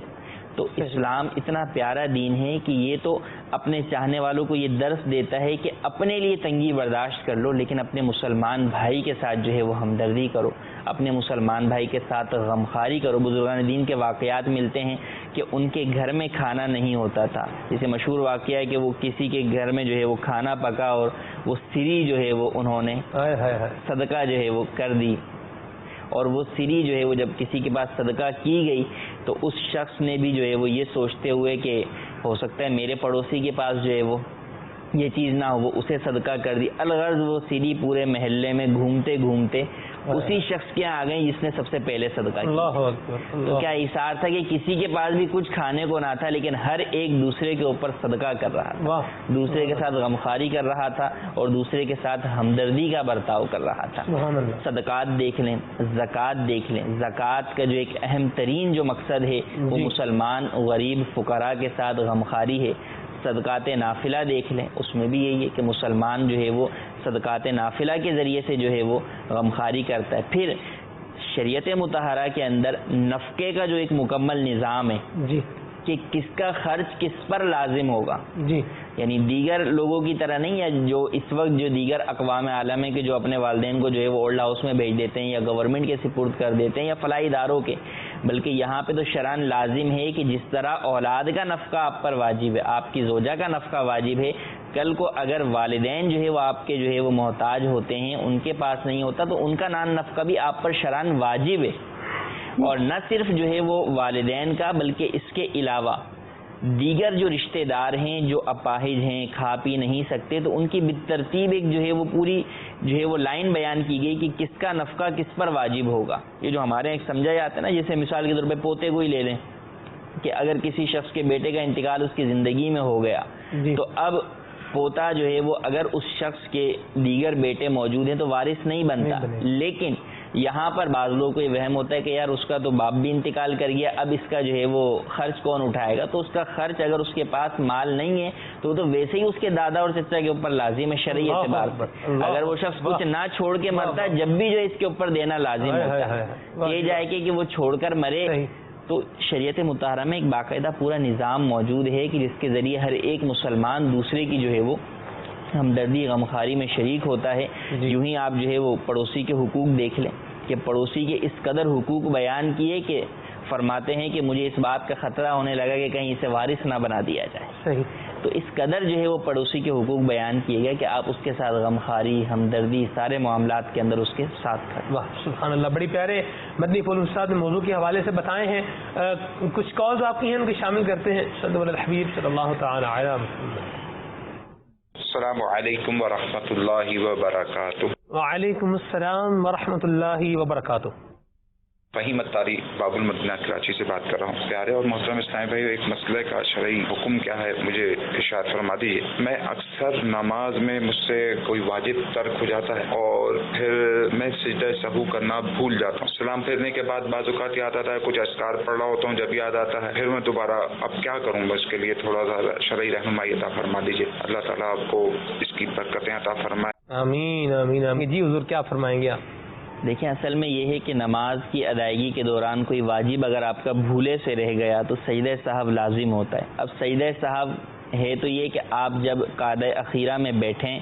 تو اسلام اتنا پیارا دین ہے کہ یہ تو اپنے چاہنے والوں کو یہ درس دیتا ہے کہ اپنے لیے تنگی برداشت کر لو, لیکن اپنے مسلمان بھائی کے ساتھ جو ہے وہ ہمدردی کرو, اپنے مسلمان بھائی کے ساتھ غمخواری کرو. بزرگان دین کے واقعات ملتے ہیں کہ ان کے گھر میں کھانا نہیں ہوتا تھا. جیسے مشہور واقعہ ہے کہ وہ کسی کے گھر میں جو ہے وہ کھانا پکا اور وہ سری جو ہے وہ انہوں نے صدقہ جو ہے وہ کر دی, اور وہ سری جو ہے وہ جب کسی کے پاس صدقہ کی گئی تو اس شخص نے بھی جو ہے وہ یہ سوچتے ہوئے کہ ہو سکتا ہے میرے پڑوسی کے پاس جو ہے وہ یہ چیز نہ ہو, وہ اسے صدقہ کر دی. الغرض وہ سری پورے محلے میں گھومتے گھومتے اسی شخص کے آ گئی جس نے سب سے پہلے صدقہ کیا. تو کیا ایثار تھا کہ کسی کے پاس بھی کچھ کھانے کو نہ تھا, لیکن ہر ایک دوسرے کے اوپر صدقہ کر رہا تھا, دوسرے کے ساتھ غمخواری کر رہا تھا, اور دوسرے کے ساتھ ہمدردی کا برتاؤ کر رہا تھا. صدقات دیکھ لیں, زکوٰۃ دیکھ لیں. زکوٰۃ کا جو ایک اہم ترین جو مقصد ہے وہ مسلمان غریب فقراء کے ساتھ غمخواری ہے. صدقات نافلہ دیکھ لیں, اس میں بھی یہی ہے کہ مسلمان جو ہے وہ صدقات نافلہ کے ذریعے سے جو ہے وہ غمخواری کرتا ہے. پھر شریعت مطہرہ کے اندر نفقے کا جو ایک مکمل نظام ہے جی کہ کس کا خرچ کس پر لازم ہوگا, جی یعنی دیگر لوگوں کی طرح نہیں ہے جو اس وقت جو دیگر اقوام عالم ہے کہ جو اپنے والدین کو جو ہے وہ اولڈ ہاؤس میں بھیج دیتے ہیں یا گورنمنٹ کے سپرد کر دیتے ہیں یا فلاحی اداروں کے, بلکہ یہاں پہ تو شرعاً لازم ہے کہ جس طرح اولاد کا نفقہ آپ پر واجب ہے, آپ کی زوجہ کا نفقہ واجب ہے, کل کو اگر والدین جو ہے وہ آپ کے جو ہے وہ محتاج ہوتے ہیں, ان کے پاس نہیں ہوتا, تو ان کا نان نفقہ بھی آپ پر شرعاً واجب ہے. اور نہ صرف جو ہے وہ والدین کا بلکہ اس کے علاوہ دیگر جو رشتہ دار ہیں جو اپاہج ہیں, کھا پی نہیں سکتے, تو ان کی بالترتیب ایک جو ہے وہ پوری جو ہے وہ لائن بیان کی گئی کہ کس کا نفقہ کس پر واجب ہوگا. یہ جو ہمارے ایک سمجھا جاتا ہے نا, جیسے مثال کے طور پہ پوتے کو ہی لے لیں کہ اگر کسی شخص کے بیٹے کا انتقال اس کی زندگی میں ہو گیا تو اب پوتا جو ہے وہ اگر اس شخص کے دیگر بیٹے موجود ہیں تو وارث نہیں بنتا. لیکن یہاں پر بعض لوگوں کو یہ وہم ہوتا ہے کہ یار اس کا تو باپ بھی انتقال کر گیا, اب اس کا جو ہے وہ خرچ کون اٹھائے گا. تو اس کا خرچ اگر اس کے پاس مال نہیں ہے تو وہ تو ویسے ہی اس کے دادا اور چچا کے اوپر لازم ہے شرعی اعتبار سے. اگر وہ شخص کچھ نہ چھوڑ کے مرتا ہے جب بھی جو ہے اس کے اوپر دینا لازم ہوتا ہے. یہ جائے کہ وہ چھوڑ کر مرے تو شریعت مطہرہ میں ایک باقاعدہ پورا نظام موجود ہے کہ جس کے ذریعے ہر ایک مسلمان دوسرے کی جو ہے وہ ہمدردی غمخواری میں شریک ہوتا ہے. یوں ہی آپ جو ہے وہ پڑوسی کے حقوق دیکھ لیں کہ پڑوسی کے اس قدر حقوق بیان کیے کہ فرماتے ہیں کہ مجھے اس بات کا خطرہ ہونے لگا کہ کہیں اسے وارث نہ بنا دیا جائے. صحیح. تو اس قدر جو ہے وہ پڑوسی کے حقوق بیان کیے گئے کہ آپ اس کے ساتھ غمخواری, ہمدردی, سارے معاملات کے اندر اس کے ساتھ کریں. واہ سبحان اللہ, بڑی پیارے مدنی پھول استاد نے موضوع کے حوالے سے بتائے ہیں. کچھ کالز آپ کی ہیں ان کو شامل کرتے ہیں. صلی اللہ الحبیب صلی اللہ تعالی علیہ وسلم. السلام علیکم ورحمۃ اللہ وبرکاتہ. وعلیکم السلام ورحمۃ اللہ وبرکاتہ. فہیم اتاری باب المدینہ کراچی سے بات کر رہا ہوں. پیارے اور محترم اسلامی بھائی, ایک مسئلے کا شرعی حکم کیا ہے مجھے ارشاد فرما دیجیے. میں اکثر نماز میں مجھ سے کوئی واجب ترک ہو جاتا ہے اور پھر میں سجدہ سہو کرنا بھول جاتا ہوں. سلام پھیرنے کے بعد بعض اوقات یاد آتا ہے, کچھ اذکار پڑھ رہا ہوتا ہوں جب یاد آتا ہے, پھر میں دوبارہ اب کیا کروں. بس کے لیے تھوڑا سا شرعی رہنمائی عطا فرما دیجیے. اللہ تعالیٰ آپ کو اس کی برکتیں عطا فرمائے. آمین آمین آمین. جی حضور کیا فرمائیں گے آپ؟ دیکھیں اصل میں یہ ہے کہ نماز کی ادائیگی کے دوران کوئی واجب اگر آپ کا بھولے سے رہ گیا تو سجدہ سہو لازم ہوتا ہے. اب سجدہ سہو ہے تو یہ کہ آپ جب قعدہ اخیرہ میں بیٹھیں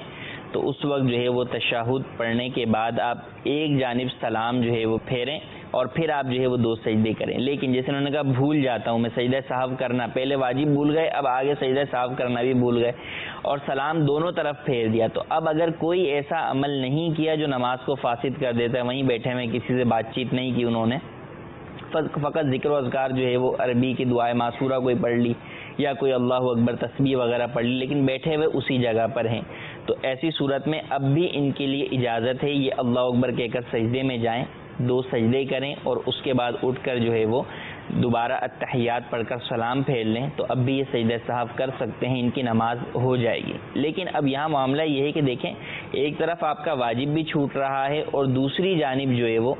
تو اس وقت جو ہے وہ تشہد پڑھنے کے بعد آپ ایک جانب سلام جو ہے وہ پھیریں اور پھر آپ جو ہے وہ 2 سجدے کریں. لیکن جیسے انہوں نے کہا بھول جاتا ہوں میں سجدہ سہو کرنا, پہلے واجب بھول گئے, اب آگے سجدہ سہو کرنا بھی بھول گئے اور سلام دونوں طرف پھیر دیا. تو اب اگر کوئی ایسا عمل نہیں کیا جو نماز کو فاسد کر دیتا ہے, وہیں بیٹھے ہوئے کسی سے بات چیت نہیں کی انہوں نے, فقط ذکر و اذکار جو ہے وہ عربی کی دعائے معصورہ کوئی پڑھ لی یا کوئی اللہ اکبر تسبیح وغیرہ پڑھ لی, لیکن بیٹھے ہوئے اسی جگہ پر ہیں, تو ایسی صورت میں اب بھی ان کے لیے اجازت ہے یہ اللہ اکبر کہہ کر سجدے میں جائیں, 2 سجدے کریں اور اس کے بعد اٹھ کر جو ہے وہ دوبارہ التحیات پڑھ کر سلام پھیر لیں, تو اب بھی یہ سجدہ سہو کر سکتے ہیں, ان کی نماز ہو جائے گی. لیکن اب یہاں معاملہ یہ ہے کہ دیکھیں ایک طرف آپ کا واجب بھی چھوٹ رہا ہے اور دوسری جانب جو ہے وہ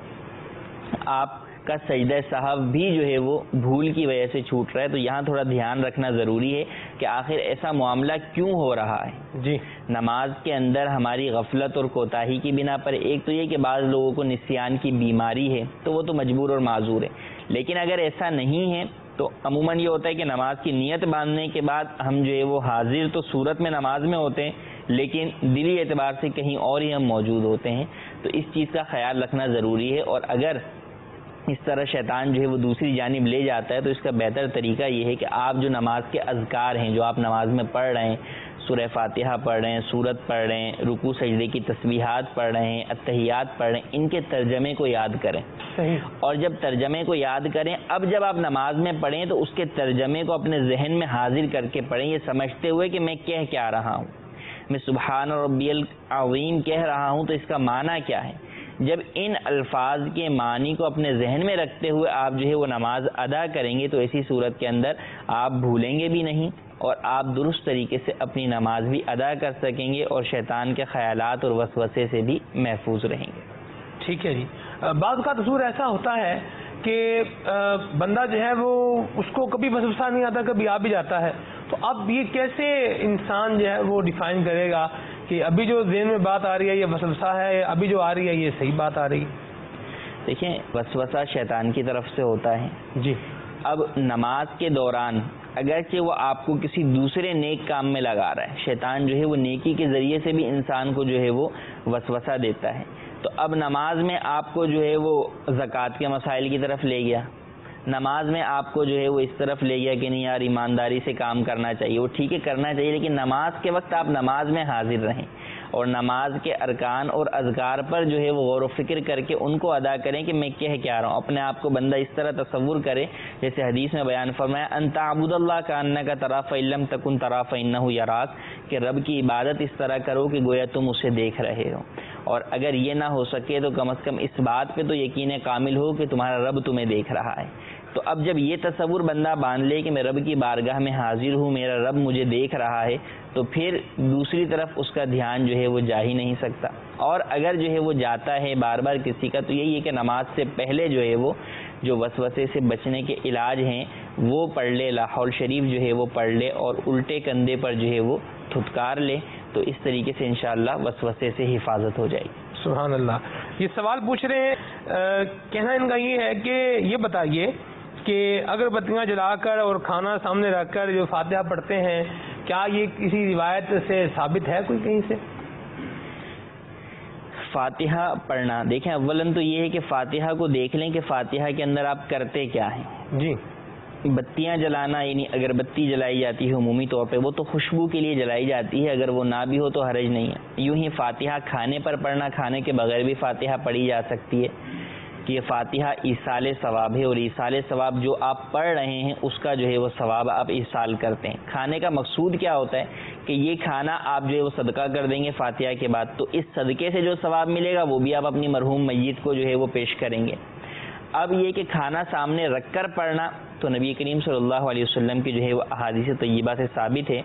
آپ کا سجدہ سہو بھی جو ہے وہ بھول کی وجہ سے چھوٹ رہا ہے. تو یہاں تھوڑا دھیان رکھنا ضروری ہے کہ آخر ایسا معاملہ کیوں ہو رہا ہے. جی نماز کے اندر ہماری غفلت اور کوتاہی کی بنا پر ایک تو یہ کہ بعض لوگوں کو نسیان کی بیماری ہے تو وہ تو مجبور اور معذور ہے, لیکن اگر ایسا نہیں ہے تو عموماً یہ ہوتا ہے کہ نماز کی نیت باندھنے کے بعد ہم جو ہے وہ حاضر تو صورت میں نماز میں ہوتے ہیں لیکن دلی اعتبار سے کہیں اور ہی ہم موجود ہوتے ہیں. تو اس چیز کا خیال رکھنا ضروری ہے, اور اگر اس طرح شیطان جو ہے وہ دوسری جانب لے جاتا ہے تو اس کا بہتر طریقہ یہ ہے کہ آپ جو نماز کے اذکار ہیں جو آپ نماز میں پڑھ رہے ہیں, سورہ فاتحہ پڑھ رہے ہیں, سورت پڑھ رہے ہیں, رکوع سجدے کی تسبیحات پڑھ رہے ہیں, التحیات پڑھ رہے ہیں, ان کے ترجمے کو یاد کریں. اور جب ترجمے کو یاد کریں, اب جب آپ نماز میں پڑھیں تو اس کے ترجمے کو اپنے ذہن میں حاضر کر کے پڑھیں, یہ سمجھتے ہوئے کہ میں کہہ کیا رہا ہوں, میں سبحان ربی العظیم کہہ رہا ہوں تو اس کا معنی کیا ہے. جب ان الفاظ کے معنی کو اپنے ذہن میں رکھتے ہوئے آپ جو ہے وہ نماز ادا کریں گے تو ایسی صورت کے اندر آپ بھولیں گے بھی نہیں اور آپ درست طریقے سے اپنی نماز بھی ادا کر سکیں گے اور شیطان کے خیالات اور وسوسے سے بھی محفوظ رہیں گے. ٹھیک ہے جی. بعض کا تصور ایسا ہوتا ہے کہ بندہ جو ہے وہ اس کو کبھی وسوسہ نہیں آتا, کبھی آ بھی جاتا ہے, تو اب یہ کیسے انسان جو ہے وہ ڈیفائن کرے گا کہ ابھی جو ذہن میں بات آ رہی ہے یہ وسوسہ ہے، ابھی جو آ رہی ہے یہ صحیح بات آ رہی ہے؟ دیکھیں وسوسہ شیطان کی طرف سے ہوتا ہے جی. اب نماز کے دوران اگرچہ وہ آپ کو کسی دوسرے نیک کام میں لگا رہا ہے، شیطان جو ہے وہ نیکی کے ذریعے سے بھی انسان کو جو ہے وہ وسوسہ دیتا ہے. تو اب نماز میں آپ کو جو ہے وہ زکوٰۃ کے مسائل کی طرف لے گیا، نماز میں آپ کو جو ہے وہ اس طرف لے گیا کہ نہیں یار ایمانداری سے کام کرنا چاہیے، وہ ٹھیک ہے کرنا چاہیے، لیکن نماز کے وقت آپ نماز میں حاضر رہیں اور نماز کے ارکان اور اذکار پر جو ہے وہ غور و فکر کر کے ان کو ادا کریں کہ میں کہہ کیا رہا ہوں. اپنے آپ کو بندہ اس طرح تصور کرے جیسے حدیث میں بیان فرمایا ان تعبد اللہ کانک تراہ فإن لم تکن تراہ فإنہ یراک، کہ رب کی عبادت اس طرح کرو کہ گویا تم اسے دیکھ رہے ہو. اور اگر یہ نہ ہو سکے تو کم از کم اس بات پہ تو یقین کامل ہو کہ تمہارا رب تمہیں دیکھ رہا ہے. تو اب جب یہ تصور بندہ باندھ لے کہ میں رب کی بارگاہ میں حاضر ہوں، میرا رب مجھے دیکھ رہا ہے، تو پھر دوسری طرف اس کا دھیان جو ہے وہ جا ہی نہیں سکتا. اور اگر جو ہے وہ جاتا ہے بار بار کسی کا، تو یہی ہے کہ نماز سے پہلے جو ہے وہ جو وسوسے سے بچنے کے علاج ہیں وہ پڑھ لے، لا حول شریف جو ہے وہ پڑھ لے اور الٹے کندھے پر جو ہے وہ تھتکار لے، تو اس طریقے سے انشاءاللہ وسوسے سے حفاظت ہو جائے گی. سبحان اللہ. یہ سوال پوچھ رہے ہیں، کہنا ان کا یہ ہے کہ یہ بتائیے کہ اگر بتیاں جلا کر اور کھانا سامنے رکھ کر جو فاتحہ پڑھتے ہیں، کیا یہ کسی روایت سے ثابت ہے کوئی کہیں سے؟ فاتحہ پڑھنا، دیکھیں اولاً تو یہ ہے کہ فاتحہ کو دیکھ لیں کہ فاتحہ کے اندر آپ کرتے کیا ہیں. جی. بتیاں جلانا یعنی اگر بتی جلائی جاتی ہے عمومی طور پہ وہ تو خوشبو کے لیے جلائی جاتی ہے، اگر وہ نہ بھی ہو تو حرج نہیں ہے. یوں ہی فاتحہ کھانے پر پڑھنا، کھانے کے بغیر بھی فاتحہ پڑھی جا سکتی ہے کہ یہ فاتحہ ایصال ثواب ہے، اور ایصال ثواب جو آپ پڑھ رہے ہیں اس کا جو ہے وہ ثواب آپ ایصال کرتے ہیں. کھانے کا مقصود کیا ہوتا ہے کہ یہ کھانا آپ جو ہے وہ صدقہ کر دیں گے فاتحہ کے بعد، تو اس صدقے سے جو ثواب ملے گا وہ بھی آپ اپنی مرحوم میت کو جو ہے وہ پیش کریں گے. اب یہ کہ کھانا سامنے رکھ کر پڑھنا تو نبی کریم صلی اللہ علیہ وسلم کی جو ہے وہ احادیث طیبہ سے ثابت ہے.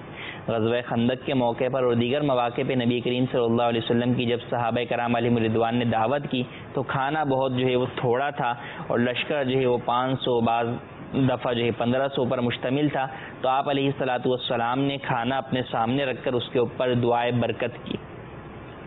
غزوہ خندق کے موقع پر اور دیگر مواقع پہ نبی کریم صلی اللہ علیہ وسلم کی جب صحابہ کرام علیہم رضوان نے دعوت کی تو کھانا بہت جو ہے وہ تھوڑا تھا اور لشکر جو ہے وہ 500 بعض دفعہ جو ہے 1500 پر مشتمل تھا. تو آپ علیہ الصلاۃ والسلام نے کھانا اپنے سامنے رکھ کر اس کے اوپر دعائے برکت کی.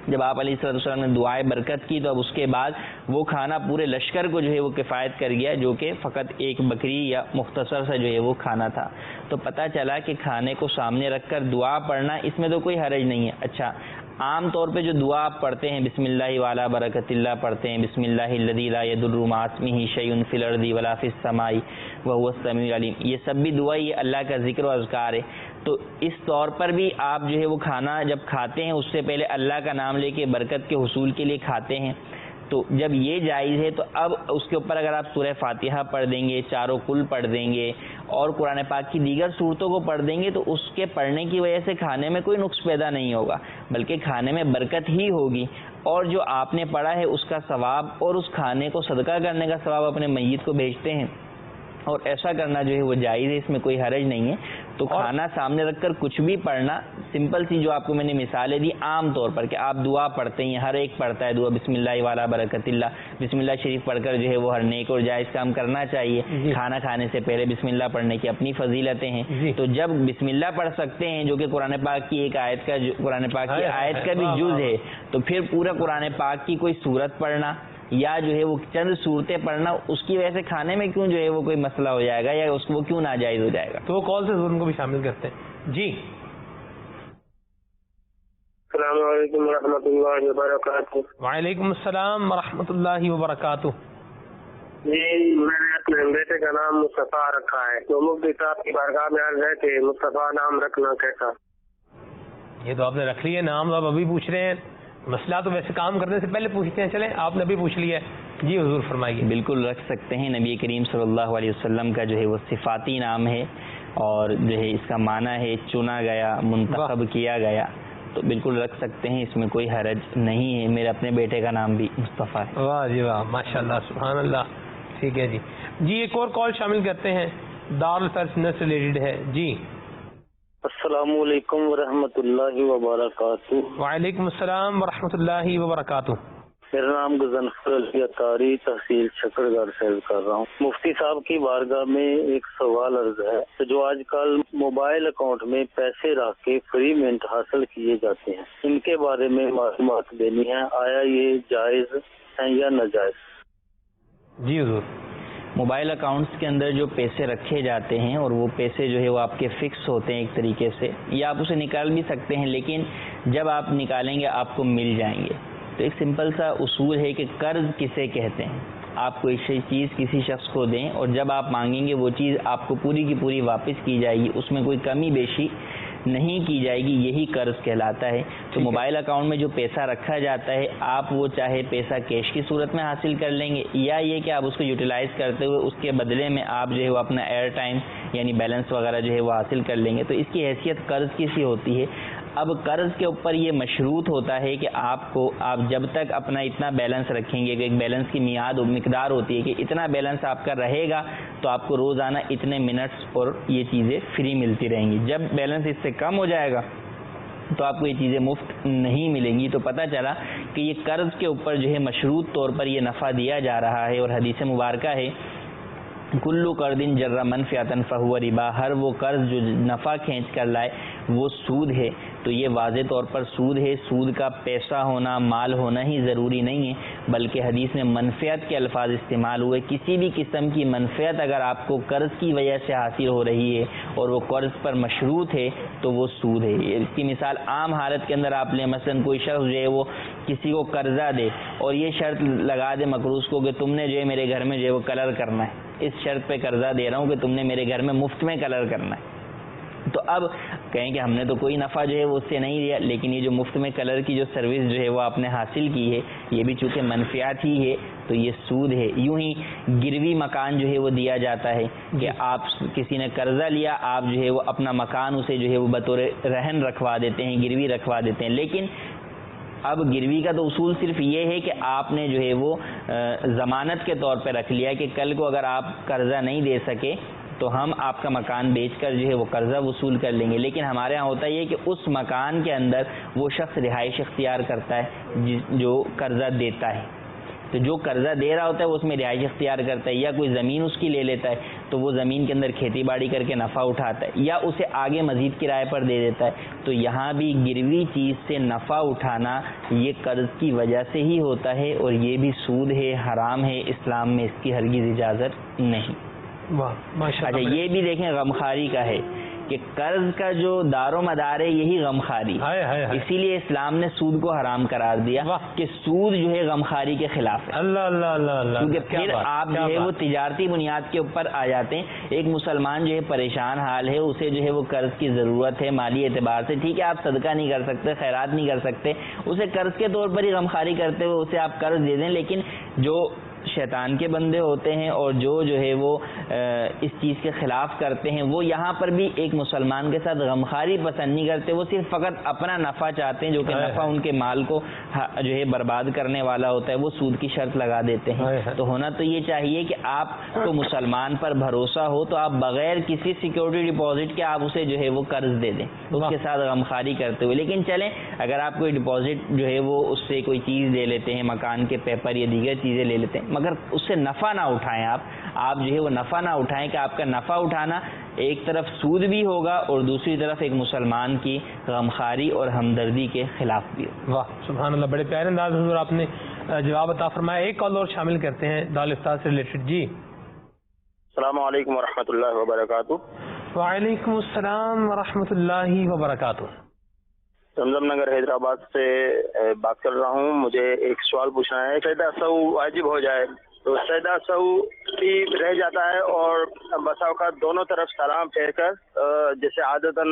جب آپ علیہ الصلوۃ والسلام نے دعائے برکت کی تو اب اس کے بعد وہ کھانا پورے لشکر کو جو ہے وہ کفایت کر گیا، جو کہ فقط ایک بکری یا مختصر سا جو ہے وہ کھانا تھا. تو پتہ چلا کہ کھانے کو سامنے رکھ کر دعا پڑھنا اس میں تو کوئی حرج نہیں ہے. اچھا عام طور پہ جو دعا آپ پڑھتے ہیں بسم اللہ وعلی برکت اللہ پڑھتے ہیں، بسم اللہ الذی لا یضر مع اسمہ شیء فی الارض ولا فی السماء وهو السمیع العلیم، یہ سب بھی دعا یہ اللہ کا ذکر و اذکار ہے. تو اس طور پر بھی آپ جو ہے وہ کھانا جب کھاتے ہیں اس سے پہلے اللہ کا نام لے کے برکت کے حصول کے لیے کھاتے ہیں. تو جب یہ جائز ہے تو اب اس کے اوپر اگر آپ سورہ فاتحہ پڑھ دیں گے، چاروں کل پڑھ دیں گے اور قرآن پاک کی دیگر صورتوں کو پڑھ دیں گے تو اس کے پڑھنے کی وجہ سے کھانے میں کوئی نقص پیدا نہیں ہوگا، بلکہ کھانے میں برکت ہی ہوگی، اور جو آپ نے پڑھا ہے اس کا ثواب اور اس کھانے کو صدقہ کرنے کا ثواب اپنے میت کو بھیجتے ہیں. اور ایسا کرنا جو ہے وہ جائز ہے، اس میں کوئی حرج نہیں ہے. تو کھانا سامنے رکھ کر کچھ بھی پڑھنا، سمپل سی جو آپ کو میں نے مثالیں دی عام طور پر کہ آپ دعا پڑھتے ہیں، ہر ایک پڑھتا ہے دعا بسم اللہ وعلی برکت اللہ، بسم اللہ شریف پڑھ کر جو ہے وہ ہر نیک اور جائز کام کرنا چاہیے. کھانا کھانے سے پہلے بسم اللہ پڑھنے کی اپنی فضیلتیں ہیں. تو جب بسم اللہ پڑھ سکتے ہیں جو کہ قرآن پاک کی ایک آیت کا قرآن پاک کی آیت کا بھی جز ہے، تو پھر پورا قرآن پاک کی کوئی سورت پڑھنا یا جو ہے وہ چند صورتیں پڑھنا اس کی وجہ سے کھانے میں کیوں جو ہے وہ کوئی مسئلہ ہو جائے گا یا اس کو وہ کیوں ناجائز ہو جائے گا؟ تو وہ کال سے ضرور کو بھی شامل کرتے ہیں. جی السلام علیکم ورحمۃ اللہ وبرکاتہ. وعلیکم السلام ورحمۃ اللہ وبرکاتہ. جی میں نے اپنے بیٹے کا نام مصطفیٰ رکھا ہے، تو مفتی صاحب کی بارگاہ میں عرض ہے کہ مصطفیٰ نام رکھنا کیسا؟ یہ تو آپ نے رکھ لیا نام، آپ ابھی پوچھ رہے ہیں. مسئلہ تو ویسے کام کرنے سے پہلے پوچھتے ہیں، چلیں آپ نے ابھی پوچھ لیا ہے. جی حضور فرمائیے. بالکل رکھ سکتے ہیں. نبی کریم صلی اللہ علیہ وسلم کا جو ہے وہ صفاتی نام ہے اور جو ہے اس کا معنی ہے چنا گیا، منتخب کیا گیا، تو بالکل رکھ سکتے ہیں، اس میں کوئی حرج نہیں ہے. میرے اپنے بیٹے کا نام بھی مصطفیٰ ہے. واہ جی واہ، ماشاء اللہ، سبحان اللہ. ٹھیک ہے جی. جی ایک اور کال شامل کرتے ہیں، دارالفرس سے ریلیٹڈ ہے. جی السلام علیکم ورحمۃ اللہ وبرکاتہ. وعلیکم السلام ورحمۃ اللہ وبرکاتہ. میرا نام غضنفر علی اطاری تحصیل چھکڑ گڑھ سے کر رہا ہوں. مفتی صاحب کی بارگاہ میں ایک سوال عرض ہے کہ جو آج کل موبائل اکاؤنٹ میں پیسے رکھ کے فری منٹ حاصل کیے جاتے ہیں، ان کے بارے میں معلومات دینی ہے. آیا یہ جائز ہے یا ناجائز؟ جی حضور. موبائل اکاؤنٹس کے اندر جو پیسے رکھے جاتے ہیں اور وہ پیسے جو ہے وہ آپ کے فکس ہوتے ہیں ایک طریقے سے، یا آپ اسے نکال بھی سکتے ہیں، لیکن جب آپ نکالیں گے آپ کو مل جائیں گے. تو ایک سمپل سا اصول ہے کہ قرض کسے کہتے ہیں. آپ کوئی چیز کسی شخص کو دیں اور جب آپ مانگیں گے وہ چیز آپ کو پوری کی پوری واپس کی جائے گی، اس میں کوئی کمی بیشی نہیں کی جائے گی، یہی قرض کہلاتا ہے. تو موبائل اکاؤنٹ میں جو پیسہ رکھا جاتا ہے، آپ وہ چاہے پیسہ کیش کی صورت میں حاصل کر لیں گے، یا یہ کہ آپ اس کو یوٹیلائز کرتے ہوئے اس کے بدلے میں آپ جو ہے وہ اپنا ایئر ٹائم یعنی بیلنس وغیرہ جو ہے وہ حاصل کر لیں گے. تو اس کی حیثیت قرض کی سی ہوتی ہے. اب قرض کے اوپر یہ مشروط ہوتا ہے کہ آپ جب تک اپنا اتنا بیلنس رکھیں گے، کہ ایک بیلنس کی میعاد و مقدار ہوتی ہے کہ اتنا بیلنس آپ کا رہے گا تو آپ کو روزانہ اتنے منٹس اور یہ چیزیں فری ملتی رہیں گی. جب بیلنس اس سے کم ہو جائے گا تو آپ کو یہ چیزیں مفت نہیں ملیں گی. تو پتہ چلا کہ یہ قرض کے اوپر جو ہے مشروط طور پر یہ نفع دیا جا رہا ہے. اور حدیث مبارکہ ہے کلو قرض جر منفعۃ فہو ربا، ہر وہ قرض جو نفع کھینچ کر لائے وہ سود ہے. تو یہ واضح طور پر سود ہے. سود کا پیسہ ہونا، مال ہونا ہی ضروری نہیں ہے، بلکہ حدیث میں منفعت کے الفاظ استعمال ہوئے. کسی بھی قسم کی منفعت اگر آپ کو قرض کی وجہ سے حاصل ہو رہی ہے اور وہ قرض پر مشروط ہے تو وہ سود ہے. اس کی مثال عام حالت کے اندر آپ لیں، مثلا کوئی شخص جو ہے وہ کسی کو قرضہ دے اور یہ شرط لگا دے مقروض کو کہ تم نے جو ہے میرے گھر میں جو ہے وہ کلر کرنا ہے، اس شرط پہ قرضہ دے رہا ہوں کہ تم نے میرے گھر میں مفت میں کلر کرنا ہے. تو اب کہیں کہ ہم نے تو کوئی نفع جو ہے وہ اس سے نہیں لیا، لیکن یہ جو مفت میں کلر کی جو سروس جو ہے وہ آپ نے حاصل کی ہے، یہ بھی چونکہ منفعت ہی ہے تو یہ سود ہے. یوں ہی گروی مکان جو ہے وہ دیا جاتا ہے کہ آپ کسی نے قرضہ لیا، آپ جو ہے وہ اپنا مکان اسے جو ہے وہ بطور رہن رکھوا دیتے ہیں، گروی رکھوا دیتے ہیں. لیکن اب گروی کا تو اصول صرف یہ ہے کہ آپ نے جو ہے وہ ضمانت کے طور پہ رکھ لیا کہ کل کو اگر آپ قرضہ نہیں دے سکے تو ہم آپ کا مکان بیچ کر جو ہے وہ قرضہ وصول کر لیں گے. لیکن ہمارے ہاں ہوتا یہ کہ اس مکان کے اندر وہ شخص رہائش اختیار کرتا ہے جو قرضہ دیتا ہے. تو جو قرضہ دے رہا ہوتا ہے وہ اس میں رہائش اختیار کرتا ہے، یا کوئی زمین اس کی لے لیتا ہے تو وہ زمین کے اندر کھیتی باڑی کر کے نفع اٹھاتا ہے، یا اسے آگے مزید کرائے پر دے دیتا ہے. تو یہاں بھی گروی چیز سے نفع اٹھانا یہ قرض کی وجہ سے ہی ہوتا ہے، اور یہ بھی سود ہے، حرام ہے. اسلام میں اس کی ہرگز اجازت نہیں. اچھا یہ بھی دیکھیں غمخواری کا ہے کہ قرض کا جو دار و مدار ہے یہی غمخواری، اسی لیے اسلام نے سود کو حرام قرار دیا کہ سود جو ہے غمخواری کے خلاف ہے. اللہ اللہ اللہ اللہ. کیونکہ پھر آپ جو ہے وہ تجارتی بنیاد کے اوپر آ جاتے ہیں. ایک مسلمان جو ہے پریشان حال ہے، اسے جو ہے وہ قرض کی ضرورت ہے مالی اعتبار سے، ٹھیک ہے آپ صدقہ نہیں کر سکتے، خیرات نہیں کر سکتے، اسے قرض کے طور پر ہی غمخواری کرتے ہوئے اسے آپ قرض دے دیں. لیکن جو شیطان کے بندے ہوتے ہیں اور جو ہے وہ اس چیز کے خلاف کرتے ہیں، وہ یہاں پر بھی ایک مسلمان کے ساتھ غمخواری پسند نہیں کرتے، وہ صرف فقط اپنا نفع چاہتے ہیں، جو کہ نفع ان کے مال کو جو ہے برباد کرنے والا ہوتا ہے، وہ سود کی شرط لگا دیتے ہیں. تو ہونا تو یہ چاہیے کہ آپ کو مسلمان پر بھروسہ ہو تو آپ بغیر کسی سیکورٹی ڈپازٹ کے آپ اسے جو ہے وہ قرض دے دیں اس کے ساتھ غمخواری کرتے ہوئے. لیکن چلیں اگر آپ کوئی ڈپازٹ جو ہے وہ اس سے کوئی چیز لے لیتے ہیں، مکان کے پیپر یا دیگر چیزیں لے لیتے ہیں، مگر اس سے نفع نہ اٹھائیں. آپ جو ہے وہ نفع نہ اٹھائیں کہ آپ کا نفع اٹھانا ایک طرف سود بھی ہوگا اور دوسری طرف ایک مسلمان کی غمخواری اور ہمدردی کے خلاف بھی ہوگا. واہ سبحان اللہ، بڑے پیارے انداز حضور آپ نے جواب عطا فرمایا. ایک کال اور شامل کرتے ہیں دال افطار سے ریلیٹڈ. جی السلام علیکم ورحمۃ اللہ وبرکاتہ. وعلیکم السلام ورحمۃ اللہ وبرکاتہ. زمزم نگر حیدرآباد سے بات کر رہا ہوں. مجھے ایک سوال پوچھنا ہے. سجدہ سہو واجب ہو جائے تو سجدہ سہو بھی رہ جاتا ہے اور بسا اوقات دونوں طرف سلام پھیر کر جیسے عادتاً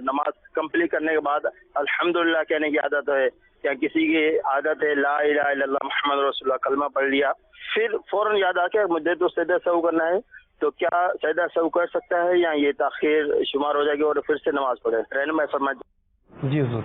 نماز کمپلیٹ کرنے کے بعد الحمدللہ کہنے کی عادت ہے، یا کسی کی عادت ہے لا الہ الا اللہ محمد رسول اللہ کلمہ پڑھ لیا، پھر فوراً یاد آ کے مجھے تو سجدہ سہو کرنا ہے، تو کیا سجدہ سہو کر سکتا ہے یا یہ تاخیر شمار ہو جائے گی اور پھر سے نماز پڑھے؟ رہنمائی فرمائیں. جی حضور.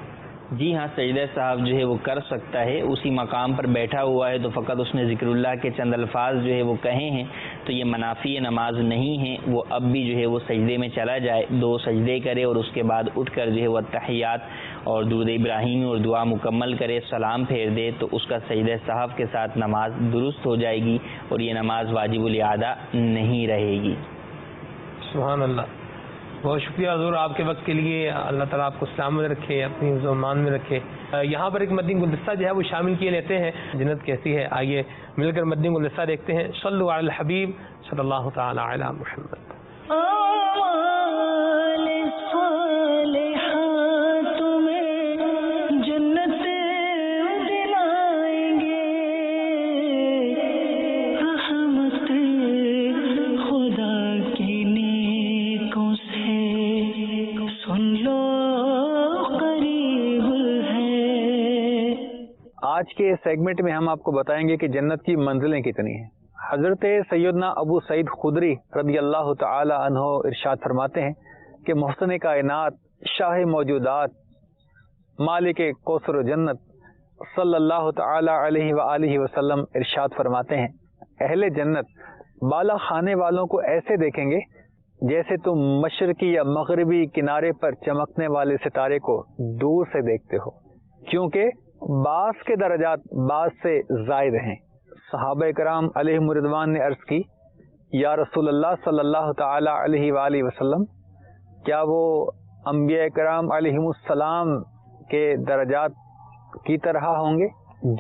جی ہاں، سجدہ صاحب جو ہے وہ کر سکتا ہے. اسی مقام پر بیٹھا ہوا ہے تو فقط اس نے ذکر اللہ کے چند الفاظ جو ہے وہ کہے ہیں تو یہ منافی نماز نہیں ہے. وہ اب بھی جو ہے وہ سجدے میں چلا جائے، 2 سجدے کرے اور اس کے بعد اٹھ کر جو ہے وہ تحیات اور درود ابراہیمی اور دعا مکمل کرے، سلام پھیر دے، تو اس کا سجدہ سہو کے ساتھ نماز درست ہو جائے گی اور یہ نماز واجب الاعادہ نہیں رہے گی۔ سبحان اللہ، بہت شکریہ حضور آپ کے وقت کے لیے، اللہ تعالیٰ آپ کو سلامت رکھے، اپنی زمان میں رکھے۔ یہاں پر ایک مدنی گلدستہ جو ہے وہ شامل کیے لیتے ہیں، جنت کیسی ہے، آئیے مل کر مدنی گلدستہ دیکھتے ہیں۔ صلو علی الحبیب صلی اللہ تعالی علی محمد۔ آج کے سیگمنٹ میں ہم آپ کو بتائیں گے کہ جنت کی منزلیں کتنی ہیں۔ حضرت سیدنا ابو سعید خدری رضی اللہ تعالی عنہ ارشاد فرماتے ہیں کہ محسن کائنات، شاہ موجودات، مالک کوثر و جنت صلی اللہ تعالی علیہ وآلہ وسلم ارشاد فرماتے ہیں، اہل جنت بالا خانے والوں کو ایسے دیکھیں گے جیسے تم مشرقی یا مغربی کنارے پر چمکنے والے ستارے کو دور سے دیکھتے ہو، کیونکہ بعض کے درجات بعض سے زائد ہیں۔ صحابہ کرام علیہم رضوان نے عرض کی، یا رسول اللہ صلی اللہ تعالی علیہ وآلہ وسلم، کیا وہ انبیاء کرام علیہم السلام کے درجات کی طرح ہوں گے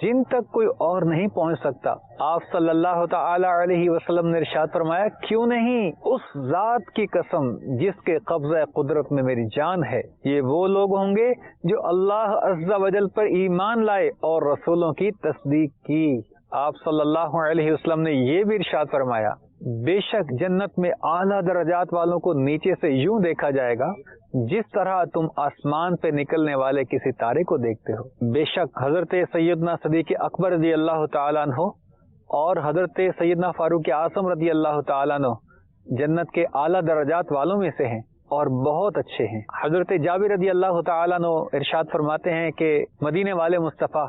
جن تک کوئی اور نہیں پہنچ سکتا؟ آپ صلی اللہ تعالی علیہ وسلم نے ارشاد فرمایا، کیوں نہیں، اس ذات کی قسم جس کے قبضہ قدرت میں میری جان ہے، یہ وہ لوگ ہوں گے جو اللہ عز و جل پر ایمان لائے اور رسولوں کی تصدیق کی۔ آپ صلی اللہ علیہ وسلم نے یہ بھی ارشاد فرمایا، بے شک جنت میں اعلیٰ درجات والوں کو نیچے سے یوں دیکھا جائے گا جس طرح تم آسمان پہ نکلنے والے کسی تارے کو دیکھتے ہو۔ بے شک حضرت سیدنا صدیق اکبر رضی اللہ تعالیٰ عنہ اور حضرت سیدنا فاروق اعظم رضی اللہ تعالیٰ عنہ جنت کے اعلیٰ درجات والوں میں سے ہیں اور بہت اچھے ہیں۔ حضرت جابر رضی اللہ تعالیٰ عنہ ارشاد فرماتے ہیں کہ مدینے والے مصطفیٰ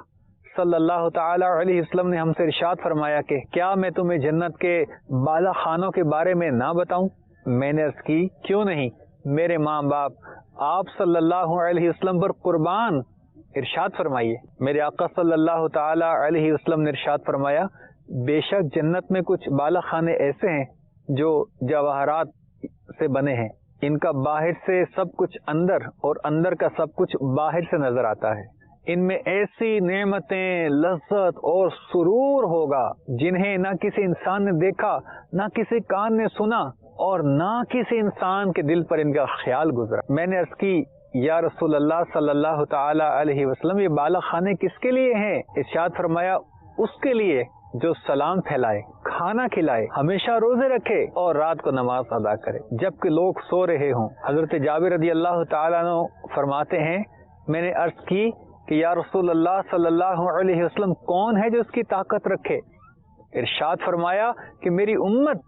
صلی اللہ تعالی علیہ وسلم نے ہم سے ارشاد فرمایا کہ کیا میں تمہیں جنت کے بالا خانوں کے بارے میں نہ بتاؤں؟ میں نے عرض کی، کیوں نہیں، میرے ماں باپ آپ صلی اللہ علیہ وسلم پر قربان، ارشاد فرمائیے۔ میرے آقا صلی اللہ تعالی علیہ وسلم نے ارشاد فرمایا، بے شک جنت میں کچھ بالا خانے ایسے ہیں جو جواہرات سے بنے ہیں، ان کا باہر سے سب کچھ اندر اور اندر کا سب کچھ باہر سے نظر آتا ہے، ان میں ایسی نعمتیں، لذت اور سرور ہوگا جنہیں نہ کسی انسان نے دیکھا، نہ کسی کان نے سنا اور نہ کسی انسان کے دل پر ان کا خیال گزرا۔ میں نے عرض کی، یا رسول اللہ صلی اللہ تعالی علیہ وسلم، یہ بالا خانے کس کے لیے ہیں؟ ارشاد فرمایا، اس کے لیے جو سلام پھیلائے، کھانا کھلائے، ہمیشہ روزے رکھے اور رات کو نماز ادا کرے جبکہ لوگ سو رہے ہوں۔ حضرت جابر رضی اللہ تعالیٰ عنہ فرماتے ہیں، میں نے عرض کی کہ یا رسول اللہ صلی اللہ علیہ وسلم، کون ہے جو اس کی طاقت رکھے؟ ارشاد فرمایا کہ میری امت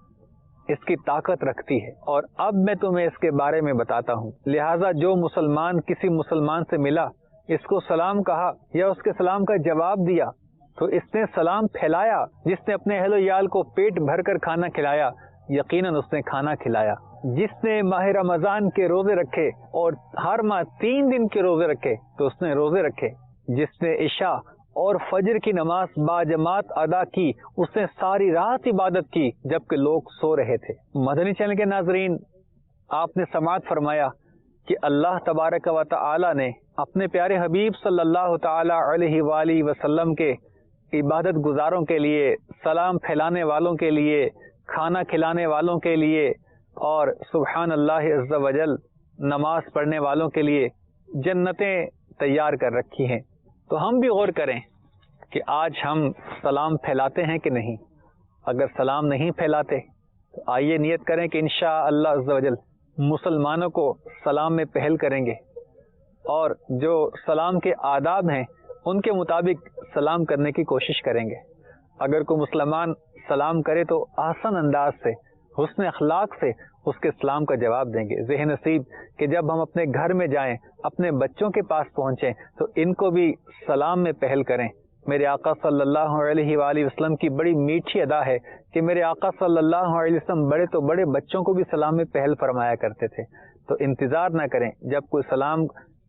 اس کی طاقت رکھتی ہے، اور اب میں تمہیں اس کے بارے میں بتاتا ہوں۔ لہٰذا جو مسلمان کسی مسلمان سے ملا، اس کو سلام کہا یا اس کے سلام کا جواب دیا تو اس نے سلام پھیلایا۔ جس نے اپنے اہل و عیال کو پیٹ بھر کر کھانا کھلایا، یقیناً اس نے کھانا کھلایا۔ جس نے ماہ رمضان کے روزے رکھے اور ہر ماہ 3 دن کے روزے رکھے تو اس نے روزے رکھے۔ جس نے عشاء اور فجر کی نماز باجماعت ادا کی، اس نے ساری رات عبادت کی جبکہ لوگ سو رہے تھے۔ مدنی چینل کے ناظرین، آپ نے سماعت فرمایا کہ اللہ تبارک و تعالی نے اپنے پیارے حبیب صلی اللہ تعالی علیہ وآلہ وسلم کے عبادت گزاروں کے لیے، سلام پھیلانے والوں کے لیے، کھانا کھلانے والوں کے لیے اور سبحان اللہ عز و جل نماز پڑھنے والوں کے لیے جنتیں تیار کر رکھی ہیں۔ تو ہم بھی غور کریں کہ آج ہم سلام پھیلاتے ہیں کہ نہیں۔ اگر سلام نہیں پھیلاتے تو آئیے نیت کریں کہ انشاءاللہ عز و جل مسلمانوں کو سلام میں پہل کریں گے اور جو سلام کے آداب ہیں ان کے مطابق سلام کرنے کی کوشش کریں گے۔ اگر کوئی مسلمان سلام کرے تو آسان انداز سے، حسن اخلاق سے اس کے سلام کا جواب دیں گے۔ ذہن نصیب کہ جب ہم اپنے گھر میں جائیں، اپنے بچوں کے پاس پہنچیں تو ان کو بھی سلام میں پہل کریں۔ میرے آقا صلی اللہ علیہ وآلہ وسلم کی بڑی میٹھی ادا ہے کہ میرے آقا صلی اللہ علیہ وسلم بڑے تو بڑے بچوں کو بھی سلام میں پہل فرمایا کرتے تھے۔ تو انتظار نہ کریں، جب کوئی سلام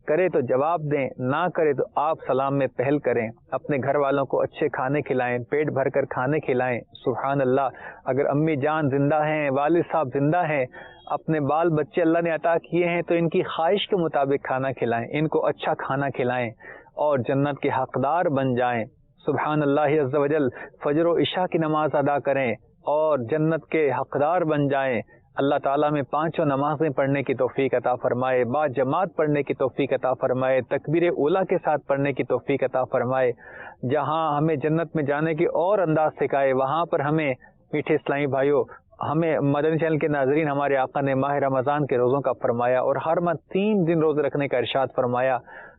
کرے تو جواب دیں، نہ کرے تو آپ سلام میں پہل کریں، اپنے گھر والوں کو اچھے کھانے کھلائیں، پیٹ بھر کر کھانے کھلائیں۔ سبحان اللہ، اگر امی جان زندہ ہیں، والد صاحب زندہ ہیں، اپنے بال بچے اللہ نے عطا کیے ہیں تو ان کی خواہش کے مطابق کھانا کھلائیں، ان کو اچھا کھانا کھلائیں اور جنت کے حقدار بن جائیں۔ سبحان اللہ عز و جل، فجر و عشاء کی نماز ادا کریں اور جنت کے حقدار بن جائیں۔ اللہ تعالیٰ میں 5 نمازیں پڑھنے کی توفیق عطا فرمائے، با جماعت پڑھنے کی توفیق عطا فرمائے، تکبیر اولیٰ کے ساتھ پڑھنے کی توفیق عطا فرمائے۔ جہاں ہمیں جنت میں جانے کی اور انداز سکھائے، وہاں پر ہمیں میٹھے اسلامی بھائیوں، ہمیں مدنی چینل کے ناظرین، ہمارے آقا نے ماہ رمضان کے روزوں کا فرمایا اور ہر ماہ 3 دن روزے رکھنے کا ارشاد فرمایا،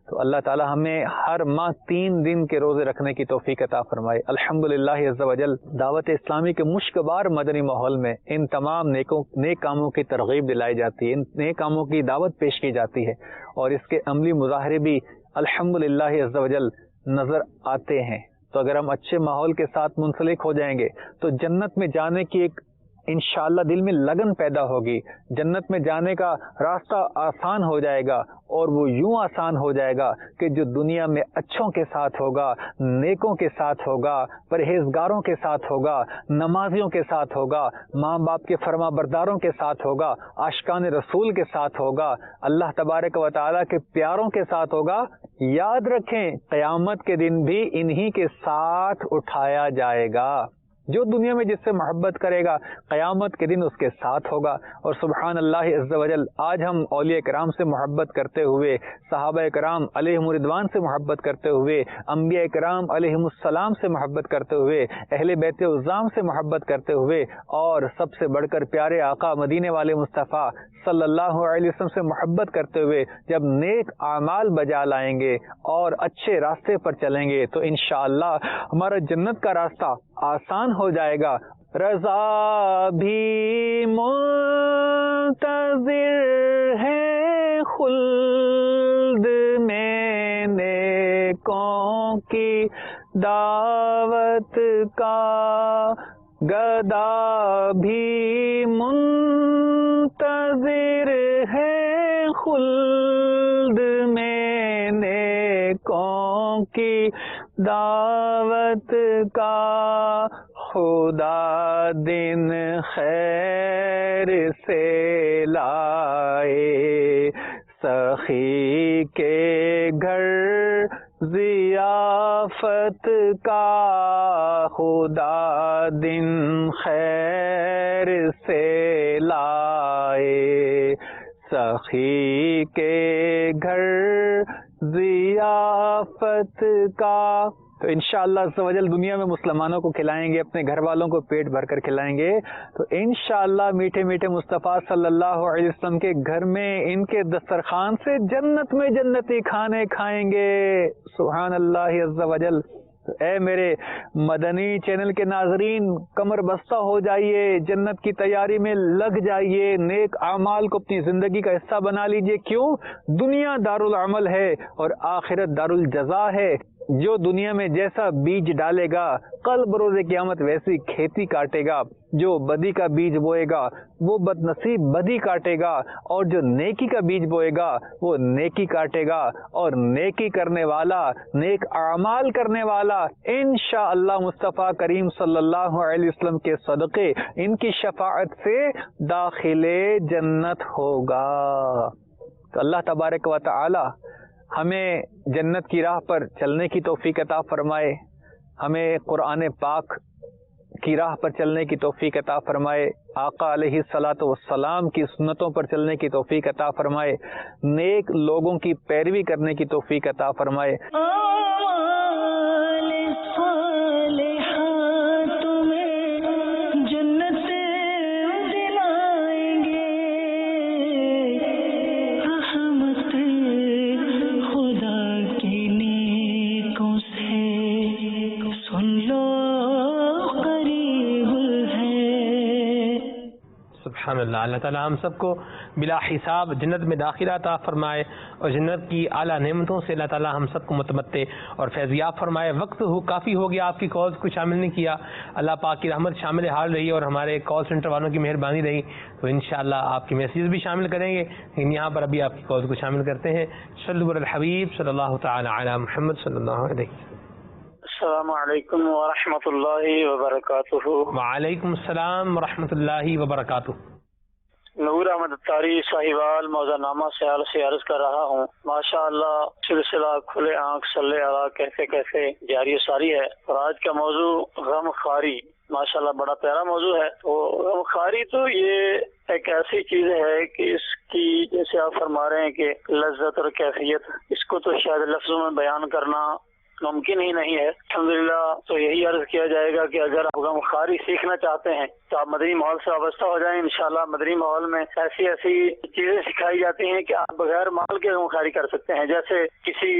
تو اللہ تعالی ہمیں ہر ماہ 3 دن کے روزے رکھنے کی توفیق عطا فرمائے۔ الحمدللہ عز و جل، دعوت اسلامی کے مشکبار مدنی ماحول میں ان تمام نیک کاموں کی ترغیب دلائی جاتی ہے، ان نیک کاموں کی دعوت پیش کی جاتی ہے اور اس کے عملی مظاہرے بھی الحمدللہ عز و جل نظر آتے ہیں۔ تو اگر ہم اچھے ماحول کے ساتھ منسلک ہو جائیں گے تو جنت میں جانے کی ایک انشاءاللہ دل میں لگن پیدا ہوگی، جنت میں جانے کا راستہ آسان ہو جائے گا، اور وہ یوں آسان ہو جائے گا کہ جو دنیا میں اچھوں کے ساتھ ہوگا، نیکوں کے ساتھ ہوگا، پرہیزگاروں کے ساتھ ہوگا، نمازیوں کے ساتھ ہوگا، ماں باپ کے فرما برداروں کے ساتھ ہوگا، عاشقان رسول کے ساتھ ہوگا، اللہ تبارک و تعالیٰ کے پیاروں کے ساتھ ہوگا، یاد رکھیں قیامت کے دن بھی انہی کے ساتھ اٹھایا جائے گا۔ جو دنیا میں جس سے محبت کرے گا قیامت کے دن اس کے ساتھ ہوگا۔ اور سبحان اللہ عز و جل، آج ہم اولیاء کرام سے محبت کرتے ہوئے، صحابہ کرام علیہم رضوان سے محبت کرتے ہوئے، انبیاء کرام علیہم السلام سے محبت کرتے ہوئے، اہل بیت عظام سے محبت کرتے ہوئے، اور سب سے بڑھ کر پیارے آقا مدینے والے مصطفیٰ صلی اللہ علیہ وسلم سے محبت کرتے ہوئے جب نیک اعمال بجا لائیں گے اور اچھے راستے پر چلیں گے تو انشاءاللہ ہمارا جنت کا راستہ آسان ہو جائے گا۔ رضا بھی منتظر ہے خلد میں نیکوں کی دعوت کا، گدا بھی منتظر ہے خلد میں نیکوں کی دعوت کا، خدا دن خیر سے لائے سخی کے گھر ضیافت کا، خدا دن خیر سے لائے سخی کے گھر ضیافت کا۔ تو انشاءاللہ عز و جل دنیا میں مسلمانوں کو کھلائیں گے، اپنے گھر والوں کو پیٹ بھر کر کھلائیں گے، تو انشاءاللہ میٹھے میٹھے مصطفیٰ صلی اللہ علیہ وسلم کے گھر میں ان کے دسترخوان سے جنت میں جنتی کھانے کھائیں گے۔ سبحان اللہ عز و جل۔ اے میرے مدنی چینل کے ناظرین، کمر بستہ ہو جائیے، جنت کی تیاری میں لگ جائیے، نیک اعمال کو اپنی زندگی کا حصہ بنا لیجئے۔ کیوں؟ دنیا دارالعمل ہے اور آخرت دارالجزا ہے۔ جو دنیا میں جیسا بیج ڈالے گا کل بروز قیامت ویسی کھیتی کاٹے گا۔ جو بدی کا بیج بوئے گا وہ بد نصیب بدی کاٹے گا، اور جو نیکی کا بیج بوئے گا وہ نیکی کاٹے گا، اور نیکی کرنے والا، نیک اعمال کرنے والا انشاءاللہ مصطفیٰ کریم صلی اللہ علیہ وسلم کے صدقے، ان کی شفاعت سے داخل جنت ہوگا۔ تو اللہ تبارک و تعالی ہمیں جنت کی راہ پر چلنے کی توفیق عطا فرمائے، ہمیں قرآن پاک کی راہ پر چلنے کی توفیق عطا فرمائے، آقا علیہ الصلاۃ والسلام کی سنتوں پر چلنے کی توفیق عطا فرمائے، نیک لوگوں کی پیروی کرنے کی توفیق عطا فرمائے۔ سبحان ماشاءاللہ. اللہ تعالیٰ ہم سب کو بلا حساب جنت میں داخلہ عطا فرمائے اور جنت کی اعلیٰ نعمتوں سے اللہ تعالیٰ ہم سب کو متمتع اور فیضیاب فرمائے. وقت کافی ہو گیا, آپ کی کالز کو شامل نہیں کیا. اللہ پاک کی رحمت شامل حال رہی اور ہمارے کال سینٹر والوں کی مہربانی رہی, تو انشاءاللہ آپ کی میسیج بھی شامل کریں گے. لیکن یہاں پر ابھی آپ کی کالز کو شامل کرتے ہیں. صلی علی الحبیب صلی اللہ تعالی علی محمد صلی اللہ علیہ وسلم. السلام علیکم ورحمۃ اللہ وبرکاتہ. وعلیکم السلام ورحمۃ اللہ وبرکاتہ. نور احمد اتاری صاحبال موضوع نامہ سیال سے عرض کر رہا ہوں. ماشاء اللہ سلسلہ کھلے آنکھ صلی اللہ کہتے کہتے جاری و ساری ہے, اور آج کا موضوع غم خاری. ماشاء اللہ بڑا پیارا موضوع ہے. تو غم خاری تو یہ ایک ایسی چیز ہے کہ اس کی جیسے آپ فرما رہے ہیں کہ لذت اور کیفیت, اس کو تو شاید لفظوں میں بیان کرنا ممکن ہی نہیں ہے. الحمدللہ تو یہی عرض کیا جائے گا کہ اگر آپ غم خاری سیکھنا چاہتے ہیں تو آپ مدنی ماحول سے وابستہ ہو جائیں. انشاءاللہ مدنی ماحول میں ایسی ایسی چیزیں سکھائی جاتی ہیں کہ آپ بغیر مال کے غم خاری کر سکتے ہیں. جیسے کسی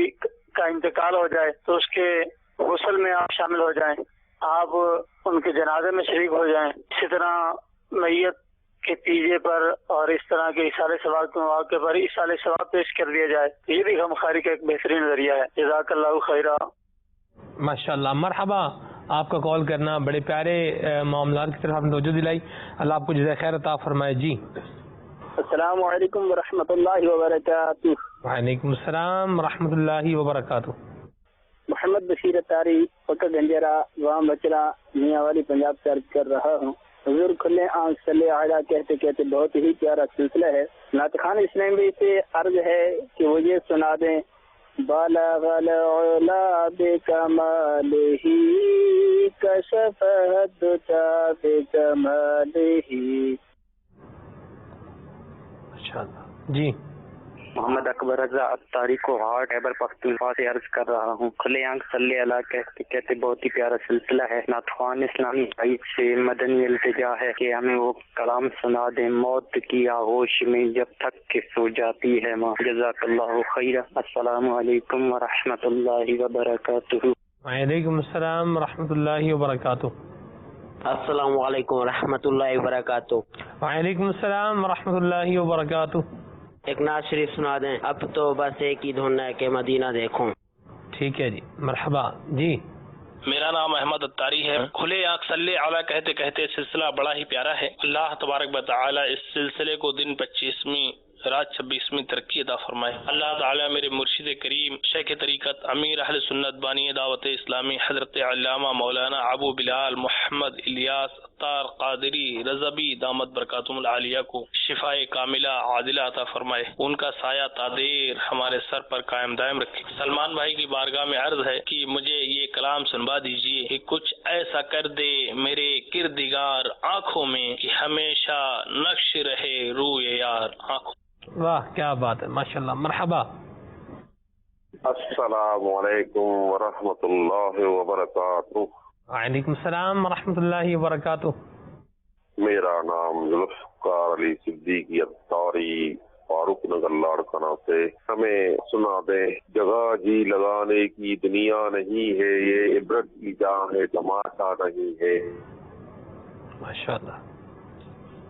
کا انتقال ہو جائے تو اس کے غسل میں آپ شامل ہو جائیں, آپ ان کے جنازے میں شریک ہو جائیں. اسی طرح میت کے تیجے پر اور اس طرح کے اصالہ ثواب کے مواقع پر اصالہ ثواب پیش کر دیا جائے, یہ بھی غم خاری کا ایک بہترین ذریعہ ہے. جزاک اللہ خیرہ. ماشاءاللہ, مرحبا. آپ کا کال کرنا, بڑے پیارے معاملات کی طرف آپ نے توجہ دلائی. اللہ آپ کو جزائے خیر عطا فرمائے. جی السلام علیکم ورحمۃ اللہ وبرکاتہ. وعلیکم السلام ورحمۃ اللہ وبرکاتہ. محمد بشیر اتاری پکا گنجرا وام بچرا میاں والی پنجاب سے عرض کر رہا ہوں. حضور کھلے آنکھ صلی اعلیٰ کہتے کہتے بہت ہی پیارا سلسلہ ہے. نعت خوان اسلام بھی سے عرض ہے کہ وہ یہ سنا دیں, بالغ العلا بکمالہ کشف الدجی بجمالہ. ماشاءاللہ. جی محمد اکبر رضا اتاری کو ہارٹ خیبر پختونخوا سے عرض کر رہا ہوں. کھلے آنکھ صلی اللہ کہتے کہتے بہت ہی پیارا سلسلہ ہے. نعت خوان اسلامی بھائی سے مدنی التجا ہے کہ ہمیں وہ کلام سنا دیں, موت کی آغوش میں جب تک کہ سو جاتی ہے ماں. جزاک اللہ خیر. السلام علیکم ورحمۃ اللہ وبرکاتہ. وعلیکم السلام ورحمۃ اللہ وبرکاتہ. السلام علیکم ورحمۃ اللہ وبرکاتہ. وعلیکم السلام ورحمۃ اللہ وبرکاتہ. ایک نعت شریف سنا دیں. اب تو بس ایک ہی دھن ہے کہ مدینہ دیکھوں. ٹھیک ہے جی, مرحبا. جی میرا نام احمد اتاری ہے. کھلے آنکھ صلی اعلیٰ کہتے کہتے سلسلہ بڑا ہی پیارا ہے. اللہ تبارک و تعالی اس سلسلے کو دن 25ویں رات 26ویں ترقی عطا فرمائے. اللہ تعالی میرے مرشد کریم شیخ طریقت امیر اہل سنت بانی دعوت اسلامی حضرت علامہ مولانا ابو بلال محمد الیاس اتار قادری رضبی دامت برکاتہم العالیہ کو شفائے کاملہ عاجلہ عطا فرمائے. ان کا سایہ تادیر ہمارے سر پر قائم دائم رکھے. سلمان بھائی کی بارگاہ میں عرض ہے کہ مجھے یہ کلام سنوا دیجیے کہ کچھ ایسا کر دے میرے کردگار آنکھوں میں کہ ہمیشہ نقش رہے روئے یار آنکھوں. واہ کیا بات ہے, ماشاءاللہ. مرحبا. السلام علیکم ورحمۃ اللہ وبرکاتہ. وعلیکم السلام ورحمۃ اللہ وبرکاتہ. میرا نام ذوالفقار علی صدیقی اتاری فاروق نگر لاڑکانہ سے. ہمیں سنا دیں, جگہ جی لگانے کی دنیا نہیں ہے, یہ عبرت کی جہاں ہے تماشا نہیں ہے. ماشاءاللہ.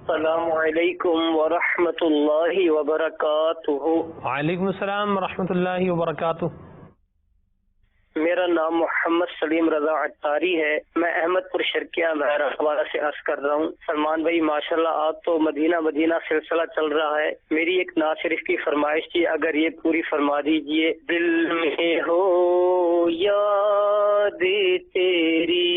السلام علیکم ورحمۃ اللہ وبرکاتہ. وعلیکم السلام ورحمۃ اللہ وبرکاتہ. میرا نام محمد سلیم رضا اتاری ہے. میں احمد پور شرقیہ مہر حوالہ سے عرض کر رہا ہوں. سلمان بھائی ماشاءاللہ آپ تو مدینہ مدینہ سلسلہ چل رہا ہے. میری ایک نعت شریف کی فرمائش تھی, اگر یہ پوری فرما دیجئے. دل میں ہو یاد تیری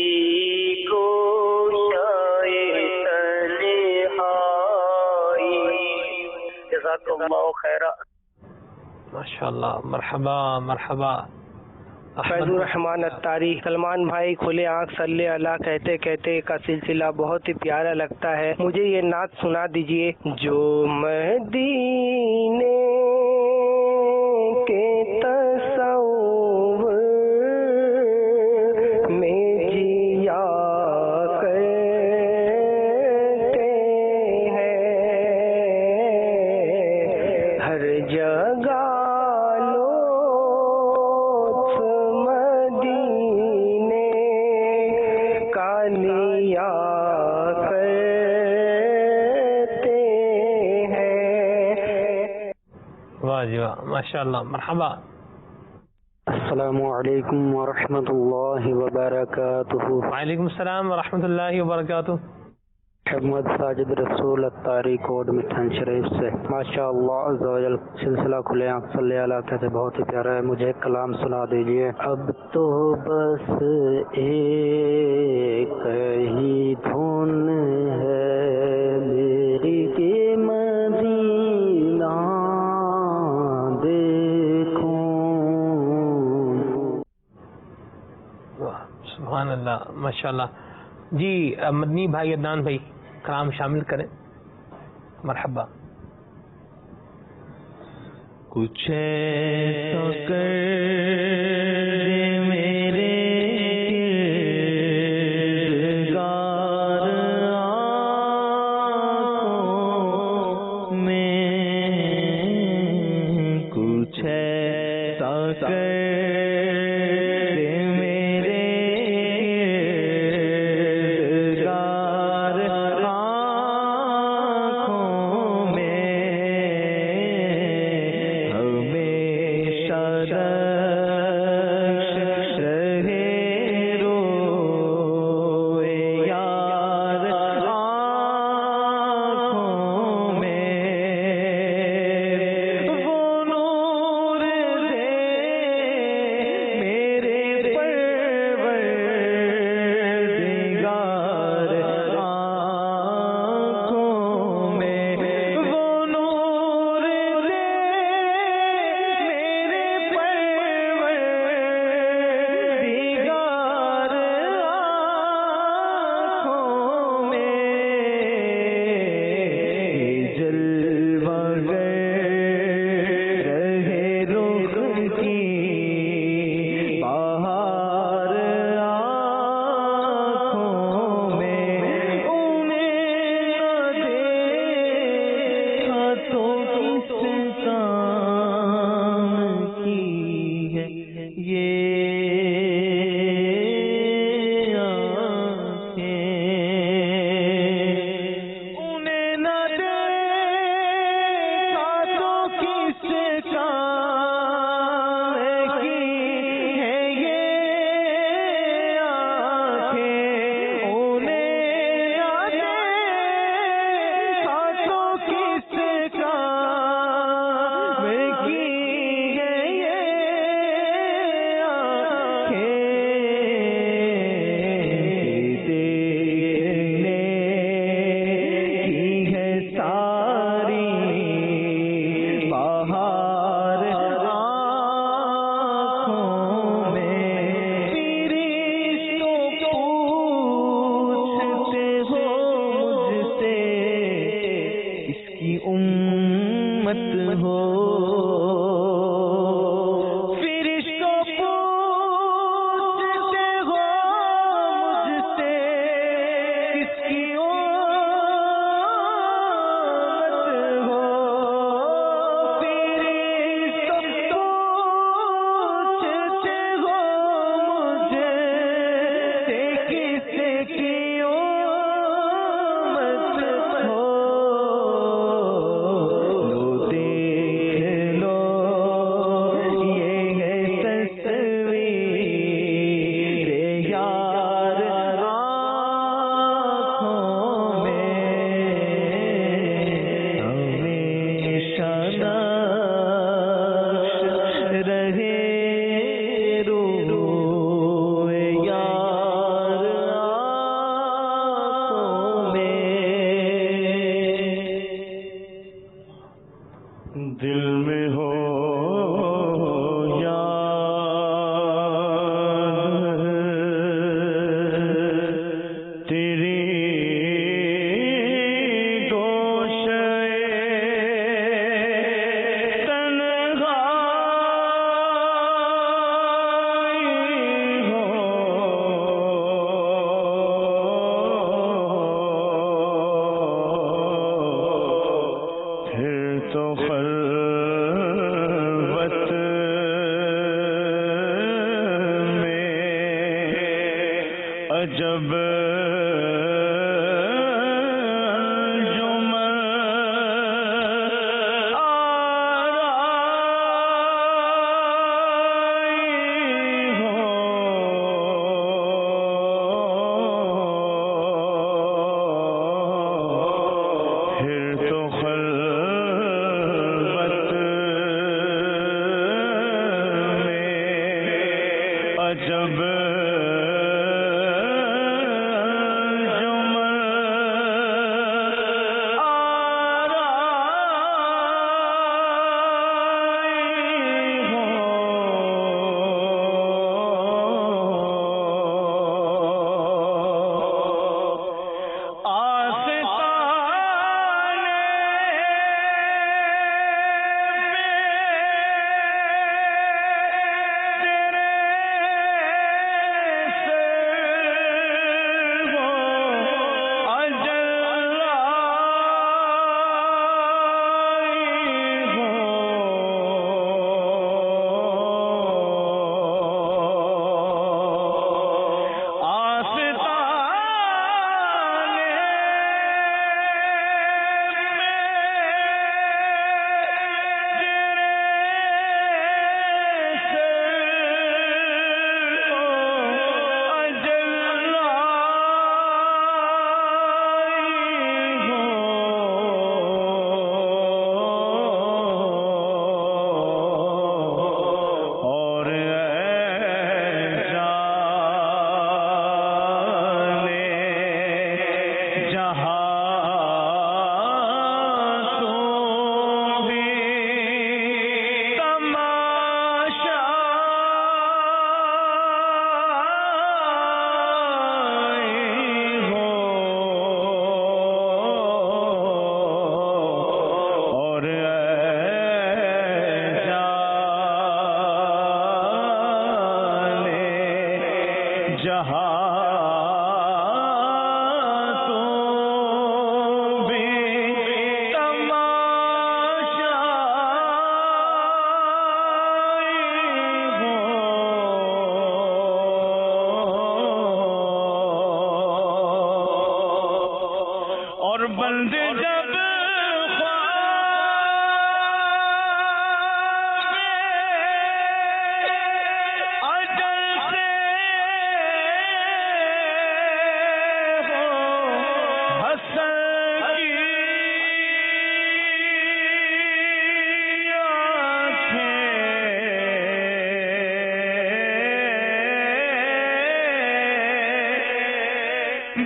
ماشاءاللہ. مرحبا مرحبا. فیض الرحمان اتاری. سلمان بھائی کھلے آنکھ صلی اللہ کہتے کہتے کا سلسلہ بہت ہی پیارا لگتا ہے. مجھے یہ نعت سنا دیجئے. جو مدینے کے تصور میں جیا کرتے ہیں, ہر جگہ واہ جی واہ، ماشاء اللہ، مرحبا۔ السلام علیکم ورحمۃ اللہ وبرکاتہ۔ وعلیکم السلام ورحمۃ اللہ وبرکاتہ۔ محمد ساجد رسول اتاری کوٹ مٹھن شریف سے۔ ماشاء اللہ عز و جل، سلسلہ کھلے آنکھ صلی اللہ کہتے بہت ہی پیارا ہے، مجھے ایک کلام سنا دیجئے۔ اب تو بس ایک ہی دھن ہے میری کہ مدینہ دیکھوں۔ سبحان اللہ، ماشاء اللہ۔ جی مدنی بھائی، عدنان بھائی، کلام شامل کریں، مرحبا۔ کچھ ایسا کر دے میرے کردگار آنکھوں میں، کچھ ایسا کر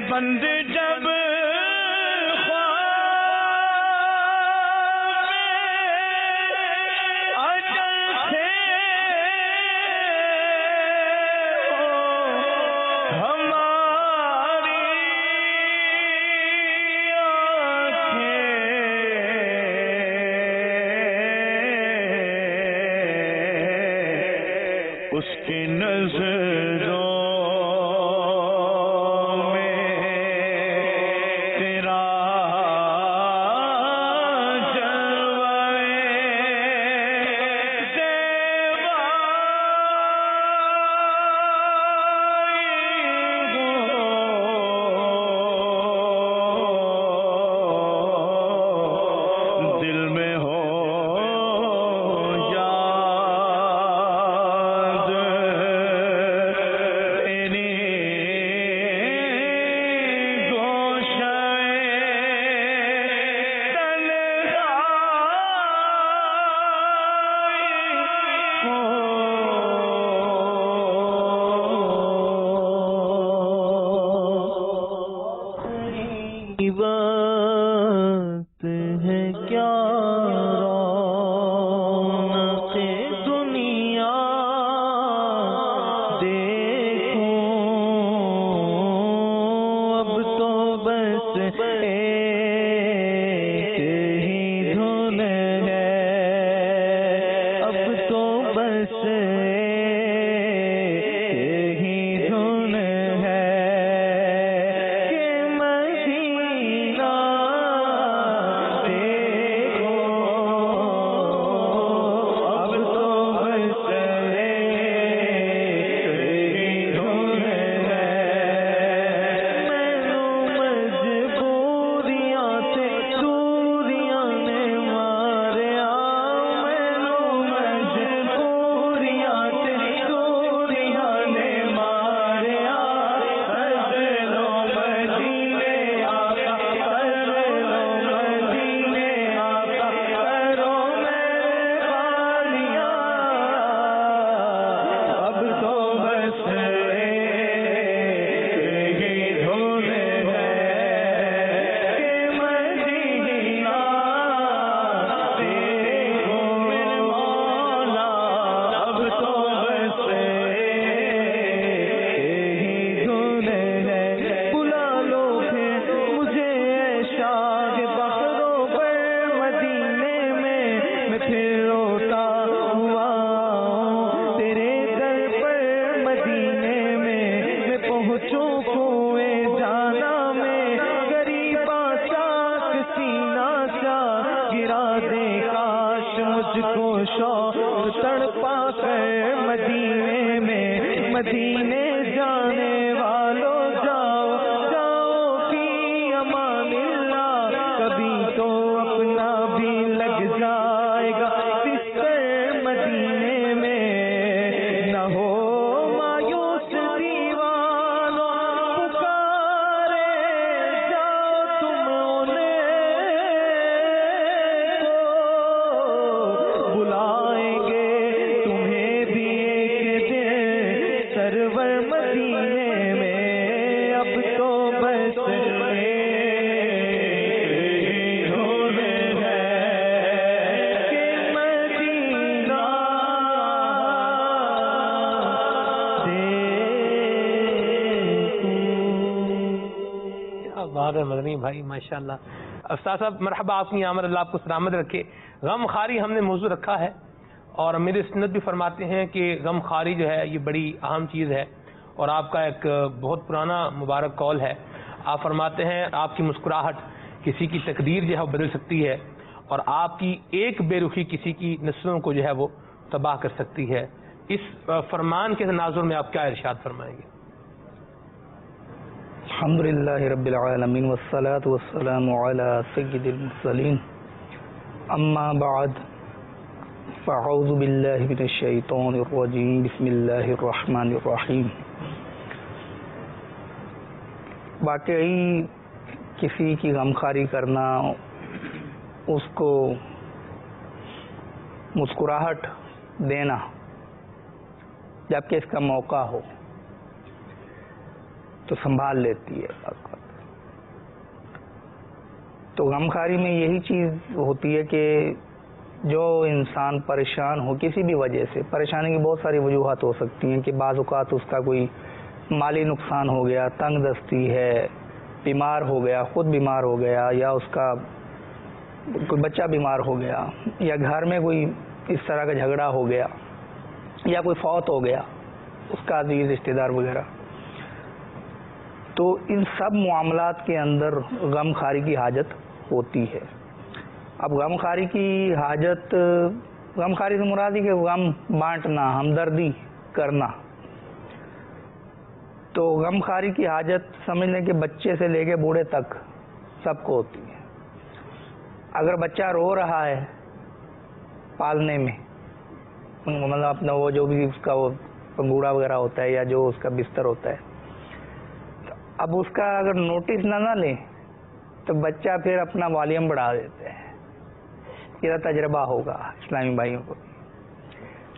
بندے جب اس کی نظروں بات ہے کیا رونق دنیا دیکھوں اب تو بس ایک ہی دھن ہے اب تو بس ایک ہی دھن ہے تڑپا کر مدینے میں مدینے جانے والوں جاؤ جاؤ فی امان اللہ کبھی تو اپنا بھی لگ جائے گا بستر مدینے میں نہ ہو مایوس دیوانوں پکارے جاؤ تم انہیں کو بلائیں گے سرور مدینے میں اب تو بس مدینہ بات ہے مدنی بھائی ماشاء اللہ. استاد صاحب مرحبا، آپ کی آمد، اللہ آپ کو سلامت رکھے. غم خاری ہم نے موضوع رکھا ہے اور میرے سنت بھی فرماتے ہیں کہ غم خاری جو ہے یہ بڑی اہم چیز ہے اور آپ کا ایک بہت پرانا مبارک قول ہے. آپ فرماتے ہیں آپ کی مسکراہٹ کسی کی تقدیر جو ہے وہ بدل سکتی ہے اور آپ کی ایک بے رخی کسی کی نسلوں کو جو ہے وہ تباہ کر سکتی ہے. اس فرمان کے تناظر میں آپ کیا ارشاد فرمائیں گے؟ الحمدللہ رب العالمین والصلاة والسلام علی سید المرسلین اما بعد فاعوذ باللہ من الشیطان الرجیم بسم اللہ الرحمن الرحیم. واقعی کسی کی غمخواری کرنا، اس کو مسکراہٹ دینا جبکہ اس کا موقع ہو تو سنبھال لیتی ہے. تو غمخواری میں یہی چیز ہوتی ہے کہ جو انسان پریشان ہو کسی بھی وجہ سے، پریشانی کی بہت ساری وجوہات ہو سکتی ہیں کہ بعض اوقات اس کا کوئی مالی نقصان ہو گیا، تنگ دستی ہے، بیمار ہو گیا، خود بیمار ہو گیا، یا اس کا کوئی بچہ بیمار ہو گیا، یا گھر میں کوئی اس طرح کا جھگڑا ہو گیا، یا کوئی فوت ہو گیا اس کا عزیز رشتہ دار وغیرہ. تو ان سب معاملات کے اندر غم خواری کی حاجت ہوتی ہے. اب غم خواری کی حاجت، غم خواری سے مراد ہے کہ غم بانٹنا، ہمدردی کرنا. تو غم خواری کی حاجت سمجھ لیں کہ بچے سے لے کے بوڑھے تک سب کو ہوتی ہے. اگر بچہ رو رہا ہے پالنے میں، مطلب اپنا وہ جو بھی اس کا وہ پنگوڑا وغیرہ ہوتا ہے یا جو اس کا بستر ہوتا ہے، اب اس کا اگر نوٹس نہ لیں تو بچہ پھر اپنا والیوم بڑھا دیتے ہیں. یہ تجربہ ہوگا اسلامی بھائیوں کو.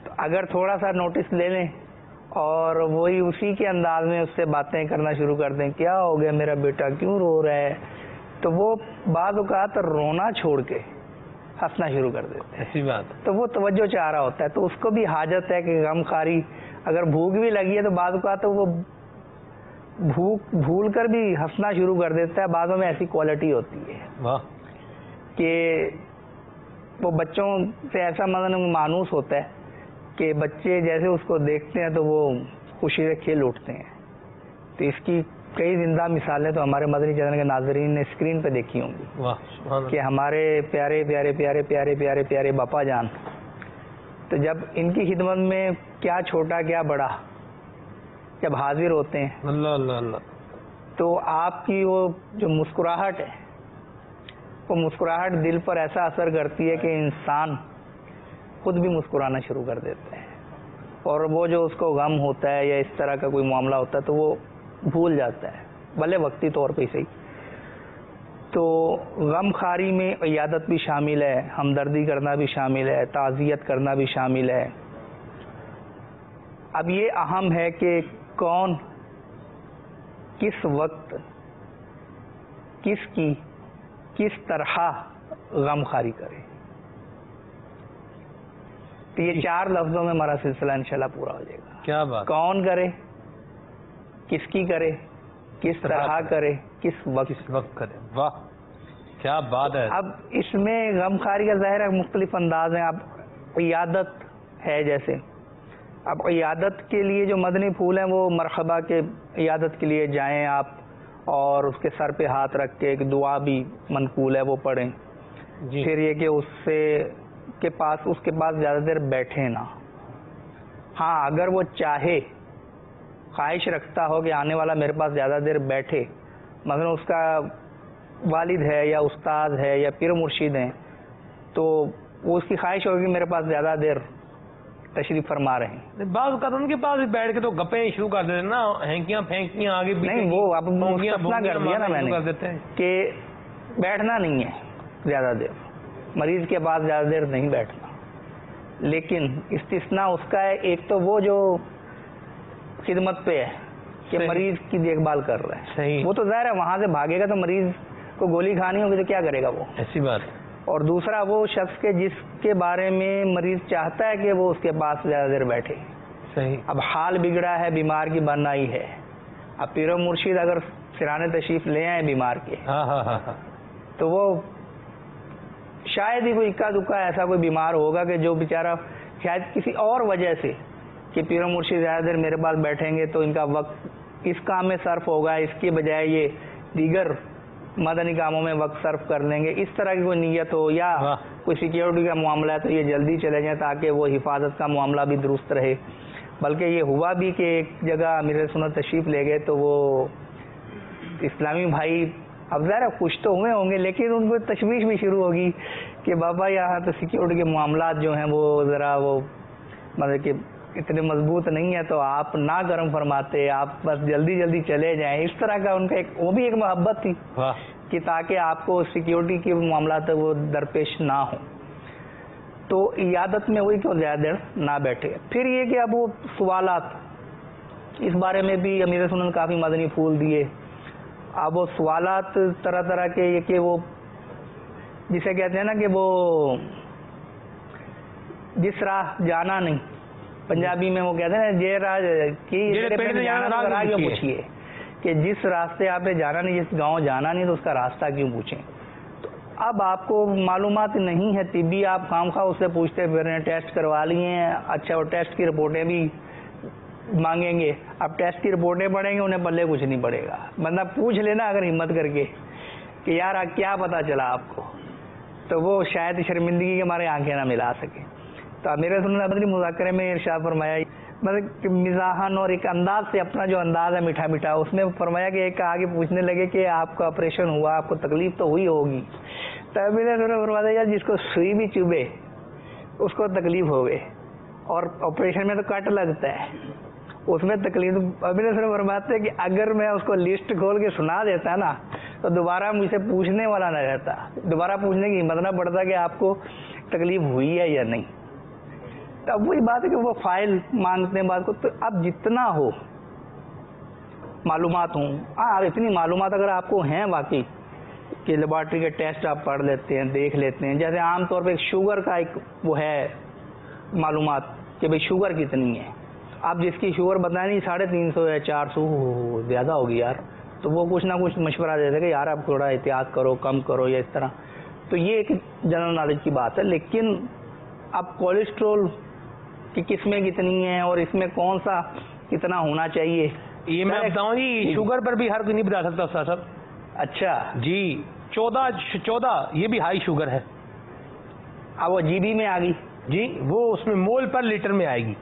تو اگر تھوڑا سا نوٹس لے لیں اور وہی اسی کے انداز میں اس سے باتیں کرنا شروع کر دیں، کیا ہو گیا میرا بیٹا، کیوں رو رہا ہے، تو وہ بعض اوقات رونا چھوڑ کے ہنسنا شروع کر دیتے ہیں. ایسی بات. تو وہ توجہ چاہ رہا ہوتا ہے. تو اس کو بھی حاجت ہے کہ غم خواری، اگر بھوک بھی لگی ہے تو بعض اوقات وہ بھوک بھول کر بھی ہنسنا شروع کر دیتا ہے. بعضوں میں ایسی کوالٹی ہوتی ہے واہ کہ وہ بچوں سے ایسا مثلاً مانوس ہوتا ہے کہ بچے جیسے اس کو دیکھتے ہیں تو وہ خوشی سے کھیل اٹھتے ہیں. تو اس کی کئی زندہ مثالیں تو ہمارے مدنی چینل کے ناظرین نے اسکرین پہ دیکھی ہوں گی کہ ہمارے پیارے پیارے پیارے پیارے پیارے پیارے باپا جان، تو جب ان کی خدمت میں کیا چھوٹا کیا بڑا جب حاضر ہوتے ہیں، اللہ اللہ اللہ، تو آپ کی وہ جو مسکراہٹ ہے، وہ مسکراہٹ دل پر ایسا اثر کرتی ہے کہ انسان خود بھی مسکرانا شروع کر دیتا ہے، اور وہ جو اس کو غم ہوتا ہے یا اس طرح کا کوئی معاملہ ہوتا ہے تو وہ بھول جاتا ہے، بھلے وقتی طور پہ صحیح. تو غم خواری میں عیادت بھی شامل ہے، ہمدردی کرنا بھی شامل ہے، تعزیت کرنا بھی شامل ہے. اب یہ اہم ہے کہ کون کس وقت کس طرح غم خواری کرے. تو یہ 4 لفظوں میں ہمارا سلسلہ انشاءاللہ پورا ہو جائے گا. کیا بات. کون کرے، کس کی کرے، کس طرح کرے، کس وقت کرے. واہ کیا بات ہے. اب اس میں غم خواری کا ظاہر ہے مختلف انداز ہیں. اب عیادت ہے جیسے، اب عیادت کے لیے جو مدنی پھول ہیں وہ مرحبا کے عیادت کے لیے جائیں آپ، اور اس کے سر پہ ہاتھ رکھ کے ایک دعا بھی منقول ہے وہ پڑھیں. پھر یہ کہ اس کے پاس زیادہ دیر بیٹھے نہ. ہاں اگر وہ چاہے، خواہش رکھتا ہو کہ آنے والا میرے پاس زیادہ دیر بیٹھے، مثلا اس کا والد ہے یا استاد ہے یا پیر مرشد ہیں، تو وہ اس کی خواہش ہوگی کہ میرے پاس زیادہ دیر تشریف فرما رہے ہیں. بعض اوقات ان کے پاس بیٹھ کے تو گپیں شروع کر دیتے نا، ہینکیاں پھینکیاں آگے نہیں، وہ اب مستثنا کر دیا نا میں نے کہ بیٹھنا نہیں ہے زیادہ دیر، مریض کے پاس زیادہ دیر نہیں بیٹھنا. لیکن استثناء اس کا ہے، ایک تو وہ جو خدمت پہ ہے کہ مریض کی دیکھ بھال کر رہے ہیں، صحیح، وہ تو ظاہر ہے وہاں سے بھاگے گا تو مریض کو گولی کھانی ہوگی تو کیا کرے گا وہ، ایسی بات. اور دوسرا وہ شخص کے جس کے بارے میں مریض چاہتا ہے کہ وہ اس کے پاس زیادہ دیر بیٹھے. صحیح. اب حال بگڑا ہے، بیمار کی بنائی ہے، اب پیر و مرشد اگر سرانے تشریف لے آئے بیمار کے، تو وہ شاید ہی کوئی اکا دکا ایسا کوئی بیمار ہوگا کہ جو بیچارہ شاید کسی اور وجہ سے کہ پیر و مرشد زیادہ دیر میرے پاس بیٹھیں گے تو ان کا وقت اس کام میں صرف ہوگا، اس کے بجائے یہ دیگر مدنی کاموں میں وقت صرف کر لیں گے، اس طرح کی کوئی نیت ہو، یا کوئی سیکیورٹی کا معاملہ ہے تو یہ جلدی چلے جائیں تاکہ وہ حفاظت کا معاملہ بھی درست رہے. بلکہ یہ ہوا بھی کہ ایک جگہ امیر سنت تشریف لے گئے تو وہ اسلامی بھائی اب ظاہر خوش تو ہوئے ہوں گے لیکن ان کو تشویش بھی شروع ہوگی کہ بابا یہاں تو سیکیورٹی کے معاملات جو ہیں وہ ذرا وہ مطلب کہ اتنے مضبوط نہیں ہے تو آپ نہ گرم فرماتے، آپ بس جلدی جلدی چلے جائیں. اس طرح کا ان کا ایک وہ بھی ایک محبت تھی کہ تاکہ آپ کو سیکیورٹی کے معاملات وہ درپیش نہ ہوں. تو عیادت میں وہی کہ زیادہ دیر نہ بیٹھے. پھر یہ کہ اب وہ سوالات، اس بارے میں بھی امیر سنت کافی مدنی پھول دیے. اب وہ سوالات طرح طرح کے یہ کہ وہ جسے کہتے ہیں نا کہ وہ جس راہ جانا نہیں، پنجابی میں وہ کہتے ہیں نا جے راہ کی پوچھیے کہ جس راستے آپ نے جانا نہیں، جس گاؤں جانا نہیں تو اس کا راستہ کیوں پوچھیں. تو اب آپ کو معلومات نہیں ہے طبی، آپ خام خواہ اس سے پوچھتے پھر رہے ہیں، ٹیسٹ کروا لیے ہیں، اچھا وہ ٹیسٹ کی رپورٹیں بھی مانگیں گے. اب ٹیسٹ کی رپورٹیں پڑھیں گے انہیں پلے کچھ نہیں پڑے گا. بندہ پوچھ لینا اگر ہمت کر کے کہ یار کیا پتا چلا آپ کو، تو وہ شاید شرمندگی کے ہمارے آنکھیں نہ ملا سکے. تو میرے سنت بدری مذاکرے میں ارشاد فرمایا، مطلب مزاحن اور ایک انداز سے اپنا جو انداز ہے میٹھا میٹھا، اس میں فرمایا کہ ایک آگے پوچھنے لگے کہ آپ کا آپریشن ہوا، آپ کو تکلیف تو ہوئی ہوگی. تو میرے سنت فرمایا یار جس کو سوئی بھی چبھے اس کو تکلیف ہوگی، اور آپریشن میں تو کٹ لگتا ہے اس میں تکلیف. میرے سنت فرماتے ہیں کہ اگر میں اس کو لسٹ کھول کے سنا دیتا نا تو دوبارہ مجھ سے پوچھنے والا نہ رہتا، دوبارہ پوچھنے کی ہمت نہ پڑتا کہ آپ کو تکلیف ہوئی ہے یا نہیں. تو اب وہی بات ہے کہ وہ فائل مانگتے ہیں بات کو. تو اب جتنا ہو معلومات ہوں، اتنی معلومات اگر آپ کو ہیں واقعی کہ لیبارٹری کے ٹیسٹ آپ پڑھ لیتے ہیں، دیکھ لیتے ہیں. جیسے عام طور پہ شوگر کا ایک وہ ہے معلومات کہ بھئی شوگر کتنی ہے، آپ جس کی شوگر بتائیں نہیں 350 ہے 400 زیادہ ہوگی یار، تو وہ کچھ نہ کچھ مشورہ دیتے کہ یار آپ تھوڑا احتیاط کرو، کم کرو یا اس طرح. تو یہ ایک جنرل نالج کی بات ہے. لیکن اب کولیسٹرول کی قسمیں کتنی ہیں اور اس میں کون سا کتنا ہونا چاہیے، یہ میں بتاؤں جی شوگر پر بھی ہر کوئی نہیں بتا سکتا استاد صاحب. اچھا جی 14 یہ بھی ہائی شوگر ہے. اب وہ جی بی میں آ گئی جی، وہ اس میں مول پر لیٹر میں آئے گی.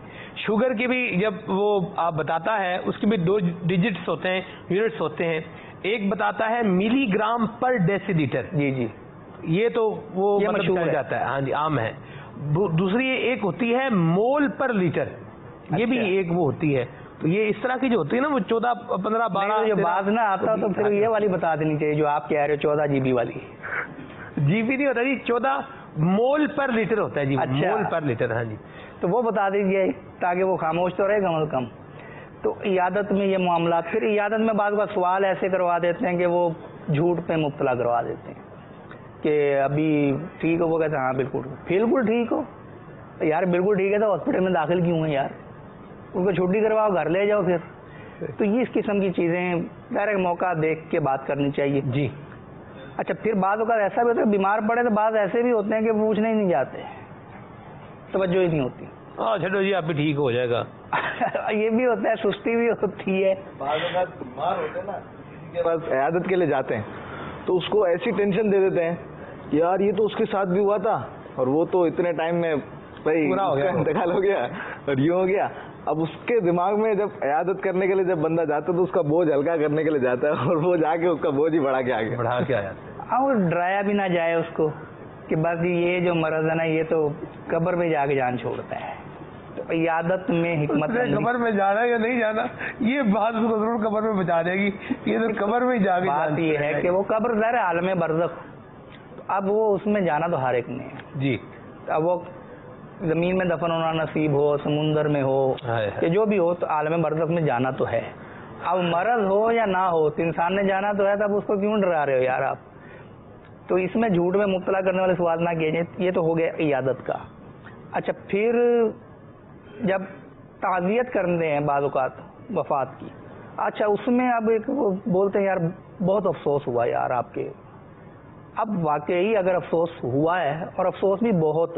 شوگر کی بھی جب وہ آپ بتاتا ہے اس کے بھی 2 ڈیجٹس ہوتے ہیں، یونٹس ہوتے ہیں. ایک بتاتا ہے ملی گرام پر ڈیسی لیٹر. جی جی یہ تو وہ مشہور چل جاتا ہے، ہاں جی عام ہے. دوسری ایک ہوتی ہے مول پر لیٹر، یہ بھی ایک وہ ہوتی ہے. تو یہ اس طرح کی جو ہوتی ہے نا وہ 14 15 12 جو بات نہ آتا تو پھر یہ والی بتا دینی چاہیے جو آپ کہہ رہے ہو 14 جی بی والی. جی بی نہیں ہوتا جی، 14 مول پر لیٹر ہوتا ہے جی. مول پر لیٹر. ہاں جی تو وہ بتا دیجیے تاکہ وہ خاموش تو رہے کم از کم. تو عیادت میں یہ معاملات، پھر عیادت میں بعض کا سوال ایسے کروا دیتے ہیں کہ وہ جھوٹ پہ مبتلا کروا دیتے ہیں کہ ابھی ٹھیک ہو. وہ کہتے ہیں ہاں بالکل ٹھیک ہو. یار بالکل ٹھیک ہے تو ہاسپٹل میں داخل کیوں ہیں یار، ان کو چھٹی کرواؤ، گھر لے جاؤ پھر. تو یہ اس قسم کی چیزیں ڈائریکٹ موقع دیکھ کے بات کرنی چاہیے جی. اچھا پھر بعض اوقات ایسا بھی ہوتا ہے بیمار پڑے تو بعض ایسے بھی ہوتے ہیں کہ پوچھنے ہی نہیں جاتے، توجہ ہی نہیں ہوتی. ہاں چھوڑو جی آپ بھی ٹھیک ہو جائے گا. یہ بھی ہوتا ہے، سستی بھی ہوتی ہے. بعض اوقات بیمار ہوتے ہیں نا، کسی کے پاس عیادت کے لیے جاتے ہیں تو اس کو ایسی ٹینشن دے دیتے ہیں کہ یار یہ تو اس کے ساتھ بھی ہوا تھا اور وہ تو اتنے ٹائم میں انتقال ہو گیا اور یہ ہو گیا. اب اس کے دماغ میں جب عیادت کرنے کے لیے جب بندہ جاتا ہے تو اس کا بوجھ ہلکا کرنے کے لیے جاتا ہے اور وہ جا کے اس کا بوجھ ہی بڑھا کے آ گیا. اور ڈرایا بھی نہ جائے اس کو کہ بس یہ جو مرض ہے نا یہ تو قبر میں جا کے جان چھوڑتا ہے. تو عیادت میں حکمت قبر میں جانا یا نہیں جانا یہ بات کو ضرور قبر میں بچا دے گی. یہ تو قبر میں جا کے بات یہ ہے کہ وہ قبر ظاہر عالم برزخ، اب وہ اس میں جانا تو ہر ایک نے جی. اب وہ زمین میں دفن ہونا نصیب ہو، سمندر میں ہو کہ جو بھی ہو، تو عالم برزخ میں جانا تو ہے. اب مرض ہو یا نہ ہو تو انسان نے جانا تو ہے. تب اس کو کیوں ڈرا رہے ہو یار آپ. تو اس میں جھوٹ میں مبتلا کرنے والے سوال نہ کیے جائیں. یہ تو ہو گیا عیادت کا. اچھا پھر جب تعزیت کرتے ہیں بعض اوقات وفات کی، اچھا اس میں اب ایک وہ بولتے ہیں یار بہت افسوس ہوا یار آپ کے. اب واقعی اگر افسوس ہوا ہے اور افسوس بھی بہت،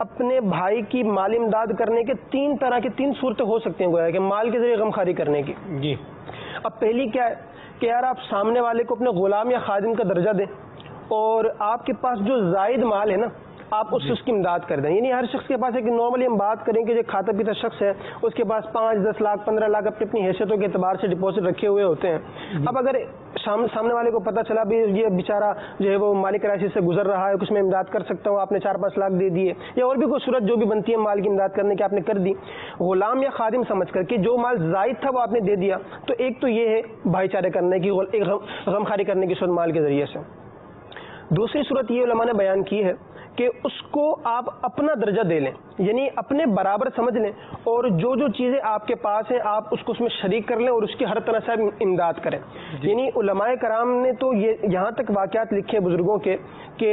اپنے بھائی کی مالی امداد کرنے کے تین صورتیں ہو سکتی ہیں گویا کہ مال کے ذریعے غمخواری کرنے کی. جی. اب پہلی کیا ہے کہ یار آپ سامنے والے کو اپنے غلام یا خادم کا درجہ دیں اور آپ کے پاس جو زائد مال ہے نا آپ اس کی امداد کر دیں. یعنی ہر شخص کے پاس ایک نارملی ہم بات کریں کہ جو کھاتا پیتا شخص ہے اس کے پاس 5, 10 لاکھ 15 لاکھ اپنی حیثیتوں کے اعتبار سے ڈپازٹ رکھے ہوئے ہوتے ہیں. اب اگر سامنے والے کو پتہ چلا بھی یہ بیچارہ جو ہے وہ مالی کرائسس سے گزر رہا ہے, کچھ میں امداد کر سکتا ہوں, آپ نے 4-5 لاکھ دے دیے یا اور بھی کوئی صورت جو بھی بنتی ہے مال کی امداد کرنے کی آپ نے کر دی, غلام یا خادم سمجھ کر کہ جو مال زائد تھا وہ آپ نے دے دیا, تو ایک تو یہ ہے بھائی چارے کرنے کی, غمخواری کرنے کی صورت مال کے ذریعے سے. دوسری صورت یہ علماء نے بیان کی ہے کہ اس کو آپ اپنا درجہ دے لیں, یعنی اپنے برابر سمجھ لیں اور جو چیزیں آپ کے پاس ہیں آپ اس کو اس میں شریک کر لیں اور اس کی ہر طرح سے امداد کریں. یعنی علماء کرام نے تو یہاں تک واقعات لکھے بزرگوں کے کہ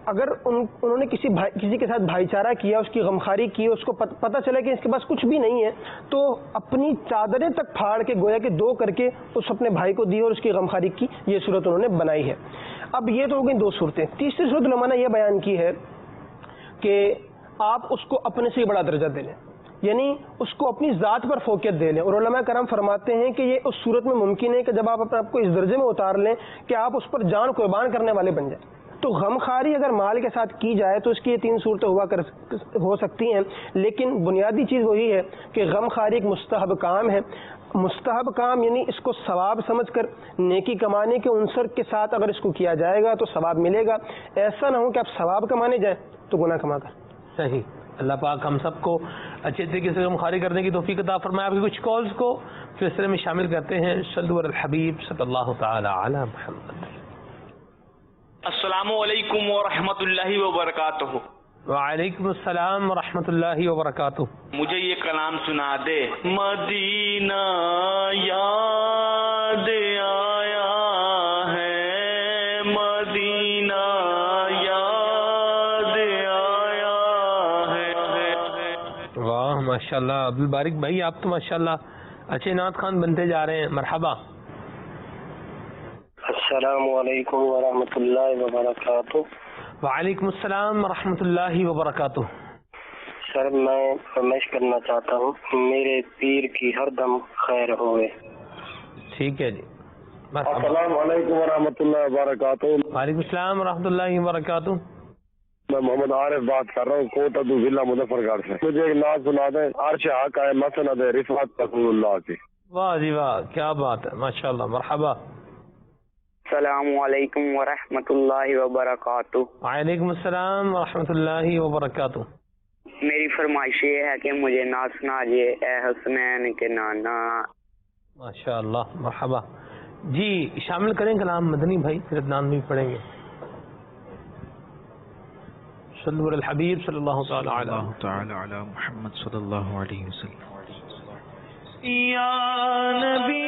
اگر انہوں نے کسی کے ساتھ بھائی چارہ کیا, اس کی غمخواری کی, اس کو پتہ چلا کہ اس کے پاس کچھ بھی نہیں ہے, تو اپنی چادریں تک پھاڑ کے گویا کہ 2 کر کے اس اپنے بھائی کو دی اور اس کی غمخواری کی, یہ صورت انہوں نے بنائی ہے. اب یہ تو ہو گئی 2 صورتیں. تیسری صورت علماء نے یہ بیان کی ہے کہ آپ اس کو اپنے سے بڑا درجہ دے لیں, یعنی اس کو اپنی ذات پر فوقیت دے لیں. اور علماء کرام فرماتے ہیں کہ یہ اس صورت میں ممکن ہے کہ جب آپ اپنے آپ کو اس درجے میں اتار لیں کہ آپ اس پر جان قربان کرنے والے بن جائیں. تو غمخواری اگر مال کے ساتھ کی جائے تو اس کی یہ 3 صورتیں ہو سکتی ہیں, لیکن بنیادی چیز وہی ہے کہ غمخواری ایک مستحب کام ہے. مستحب کام یعنی اس کو ثواب سمجھ کر نیکی کمانے کے عنصر کے ساتھ اگر اس کو کیا جائے گا تو ثواب ملے گا. ایسا نہ ہو کہ آپ ثواب کمانے جائیں تو گناہ کما کر. صحیح. اللہ پاک ہم سب کو اچھے طریقے سے غمخواری کرنے کی توفیق عطا فرمائے. آپ کی کچھ کالز کو سلسلے میں شامل کرتے ہیں. صلو علی الحبیب صلی اللہ تعالی علی محمد. السلام علیکم ورحمۃ اللہ وبرکاتہ. وعلیکم السلام ورحمۃ اللہ وبرکاتہ. مجھے یہ کلام سنا دے. مدینہ یاد آیا ہے, مدینہ یاد آیا ہے. واہ ماشاء اللہ عبدالبارک بھائی, آپ تو ماشاء اللہ اچھے نعت خوان بنتے جا رہے ہیں. مرحبا. السلام علیکم ورحمۃ اللہ وبرکاتہ. وعلیکم السلام ورحمۃ اللہ وبرکاتہ. سر میں فرمائش کرنا چاہتا ہوں, میرے پیر کی ہر دم خیر ہوئے. ٹھیک ہے جی. السلام علیکم ورحمۃ اللہ وبرکاتہ. وعلیکم السلام ورحمۃ اللہ وبرکاتہ. میں محمد عارف بات کر رہا ہوں, کوٹ ابو ضلع مظفر گڑھ سے. مجھے ایک نعت سنا دیں, عرش حق ہے مسند رفعت رسول اللہ کی. واہ جی واہ, کیا بات ہے, ماشاء اللہ. مرحبا. السلام علیکم ورحمۃ اللہ وبرکاتہ. وعلیکم السلام ورحمۃ اللہ وبرکاتہ. میری فرمائش یہ ہے کہ مجھے نعت سنا دیجیے, اے حسنین کے نانا. ماشاء اللہ. مرحبا جی. شامل کریں کلام مدنی بھائی, پھر ادنان بھی پڑھیں گے. صلو علی الحبیب صلی اللہ تعالی علی محمد صلی اللہ علیہ وسلم. یا نبی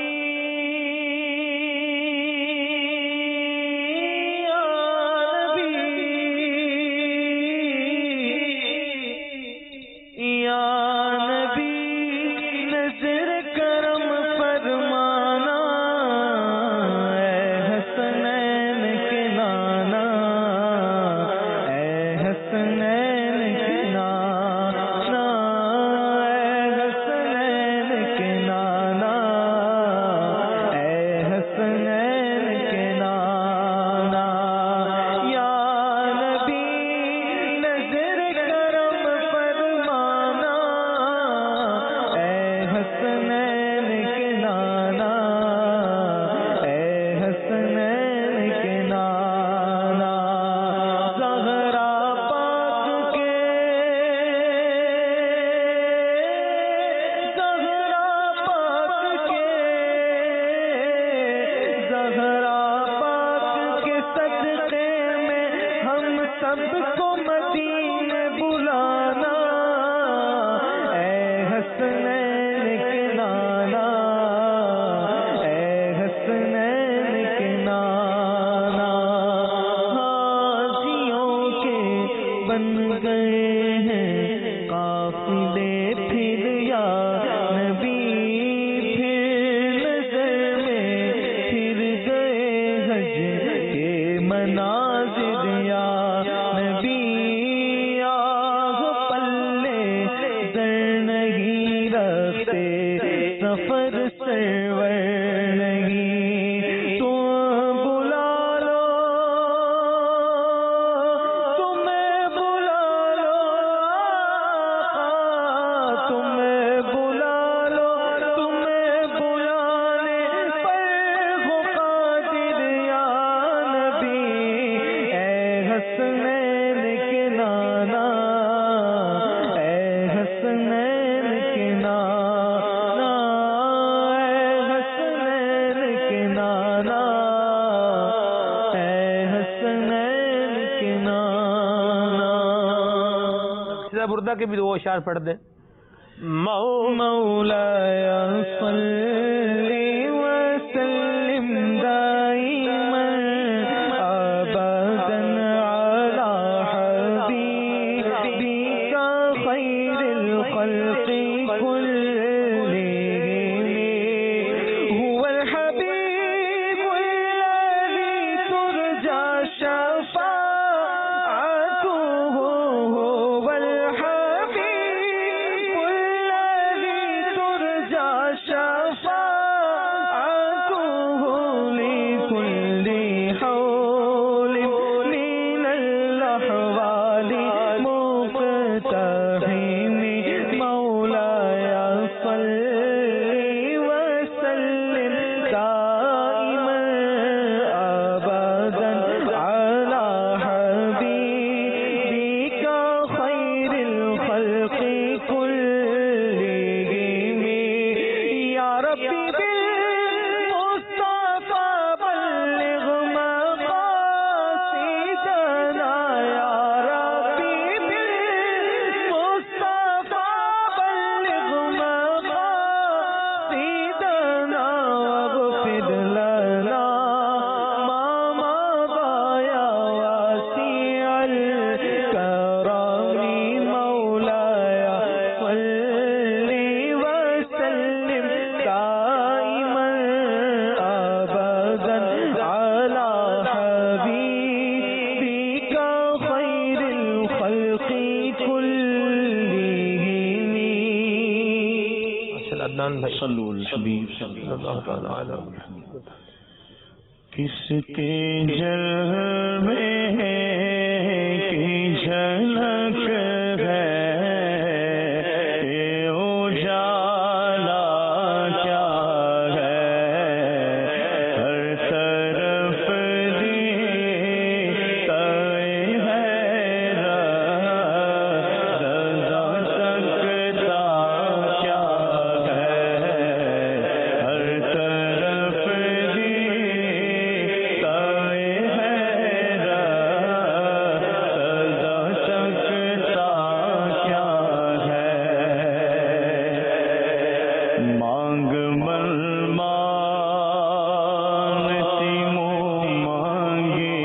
مناظر یا نبی یا حسنین کے نانا، اے حسنین کے نانا، اے حسنین کے نانا، اے حسنین کے نانا. سیدھا بردہ کے بھی دو اشعار پڑھ دیں. مولاي صل وسلم دائما ابدا على حبيبك خير الخلق كلهم، هو الحبيب الذي ترجى شفاعته، هو الحبيب الذي ترجى شفاعته لكل حول من الأحوال مقتحم. مولاي صل وسلم دائما أبدا على حبيبك خير الخلق كلهم. يا ربي بالمصطفى بلغ مقاصدنا، يا ربي بالمصطفى بلغ مقاصدنا، واغفر لنا ما مضى يا واسع الكرم. مولاي صل وسلم دائما أبدا على حبيبك خير الخلق كلهم. ماشاءاللہ عدنان بھائی صلو الحبیب صلی اللہ تعالیٰ علیہ وسلم. کس کے جلوے کی جھلک ہے، کہ اجالا کیا ہے، ہر طرف دیتا ہے رضا تکتا کیا ہے، ہر طرف دیتا ہے رضا تکتا کیا ہے. مانگ مانتی منہ مانگی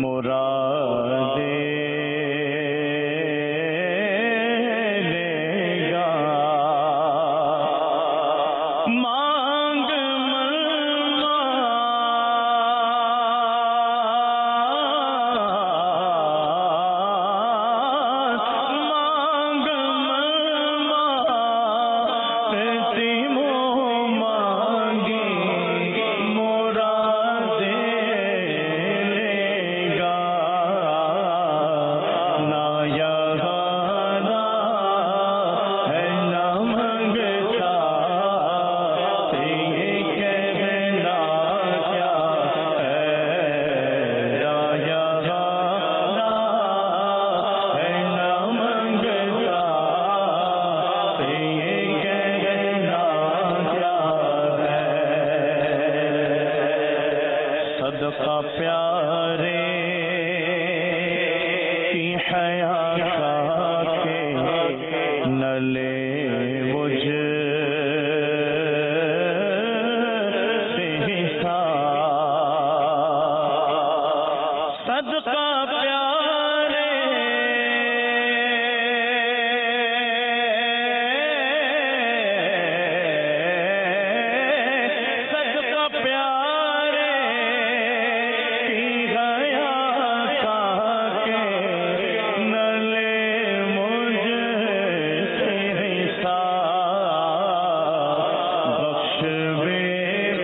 مرادیں لے گا. مانگ مانگتی منہ مانگی مرادیں لے گا. نہ یہاں نہ ہے نہ منگتا، یہ کہنا کیا ہے. نہ یہاں نہ ہے نہ منگتا، یہ کہنا کیا ہے. صدقہ پیارے کی حیا کے نہ لے مجھ سے حساب. صدقہ پیارے صدقہ پیارے کی حیا کے نہ لے مجھ سے حساب. بخش بے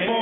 پو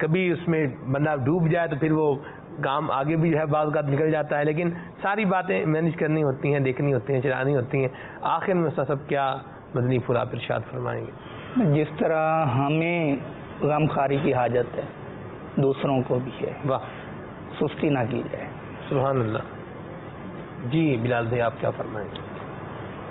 کبھی اس میں بندہ ڈوب جائے تو پھر وہ کام آگے بھی جو ہے بعض اوقات نکل جاتا ہے، لیکن ساری باتیں مینیج کرنی ہوتی ہیں، دیکھنی ہوتی ہیں، چلانی ہوتی ہیں۔ آخر میں سب کیا مدنی پھول آپ ارشاد فرمائیں گے؟ جس طرح ہمیں غم خاری کی حاجت ہے دوسروں کو بھی ہے، واہ، سستی نہ کی جائے۔ سبحان اللہ۔ جی بلال بھائی آپ کیا فرمائیں گے؟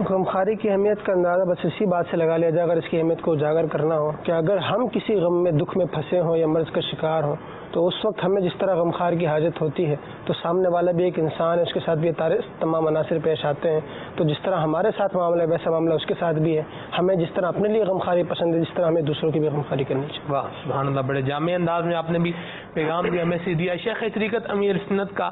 غمخواری کی اہمیت کا اندازہ بس اسی بات سے لگا لیا جائے، اگر اس کی اہمیت کو اجاگر کرنا ہو کہ اگر ہم کسی غم میں، دکھ میں پھنسے ہوں یا مرض کا شکار ہوں تو اس وقت ہمیں جس طرح غمخوار کی حاجت ہوتی ہے تو سامنے والا بھی ایک انسان ہے، اس کے ساتھ بھی تمام عناصر پیش آتے ہیں، تو جس طرح ہمارے ساتھ معاملہ ہے ویسا معاملہ اس کے ساتھ بھی ہے۔ ہمیں جس طرح اپنے لیے غمخواری پسند ہے، جس طرح ہمیں دوسروں کی بھی غمخواری کرنی چاہیے۔ واہ سبحان اللہ، بڑے جامع انداز میں آپ نے بھی پیغام بھی ہمیں سے دیا۔ شیخ طریقت امیر سنت کا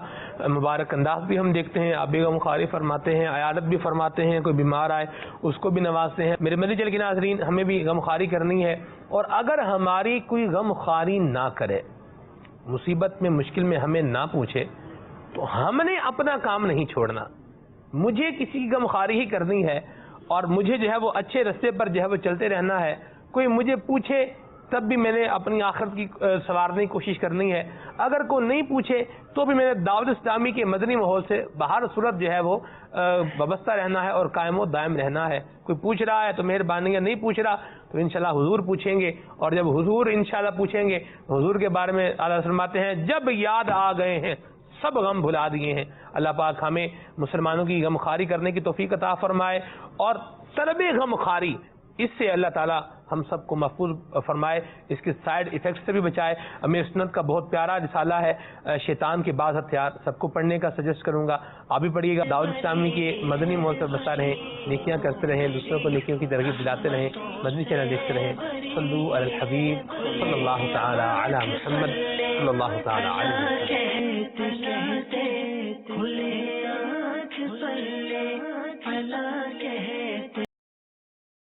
مبارک انداز بھی ہم دیکھتے ہیں، آپ بھی غمخواری فرماتے ہیں، عیادت بھی فرماتے ہیں، کوئی بیمار آئے اس کو بھی نوازتے ہیں۔ میرے مدنی چینل کے ناظرین، ہمیں بھی غمخواری کرنی ہے، اور اگر ہماری کوئی غمخواری نہ کرے، مصیبت میں مشکل میں ہمیں نہ پوچھے، تو ہم نے اپنا کام نہیں چھوڑنا۔ مجھے کسی کی غمخواری ہی کرنی ہے، اور مجھے جو ہے وہ اچھے رستے پر جو ہے وہ چلتے رہنا ہے۔ کوئی مجھے پوچھے تب بھی میں نے اپنی آخرت کی سنوارنے کی کوشش کرنی ہے، اگر کوئی نہیں پوچھے تو بھی میں نے دعوت اسلامی کے مدنی ماحول سے بہر صورت جو ہے وہ وابستہ رہنا ہے اور قائم و دائم رہنا ہے۔ کوئی پوچھ رہا ہے تو مہربانی ہے، نہیں پوچھ رہا تو انشاءاللہ حضور پوچھیں گے، اور جب حضور انشاءاللہ پوچھیں گے تو حضور کے بارے میں اعلیٰ فرماتے ہیں جب یاد آ گئے ہیں سب غم بھلا دیے ہیں۔ اللہ پاک ہمیں مسلمانوں کی غمخواری کرنے کی توفیق عطا فرمائے، اور طلب غمخواری اس سے اللہ تعالی ہم سب کو محفوظ فرمائے، اس کے سائیڈ ایفیکٹ سے بھی بچائے۔ امیر سنت کا بہت پیارا رسالہ ہے شیطان کے بعض ہتھیار، سب کو پڑھنے کا سجیسٹ کروں گا، آپ بھی پڑھیے گا۔ دعوت اسلامی کے مدنی ماحول پر بسا رہیں، نیکیاں کرتے رہیں، دوسروں کو نیکیوں کی ترغیب دلاتے رہیں، مدنی چینل دیکھتے رہیں۔ صلو علی الحبیب صلی اللہ تعالی علی محمد صلی اللہ تعالی علیہ وسلم۔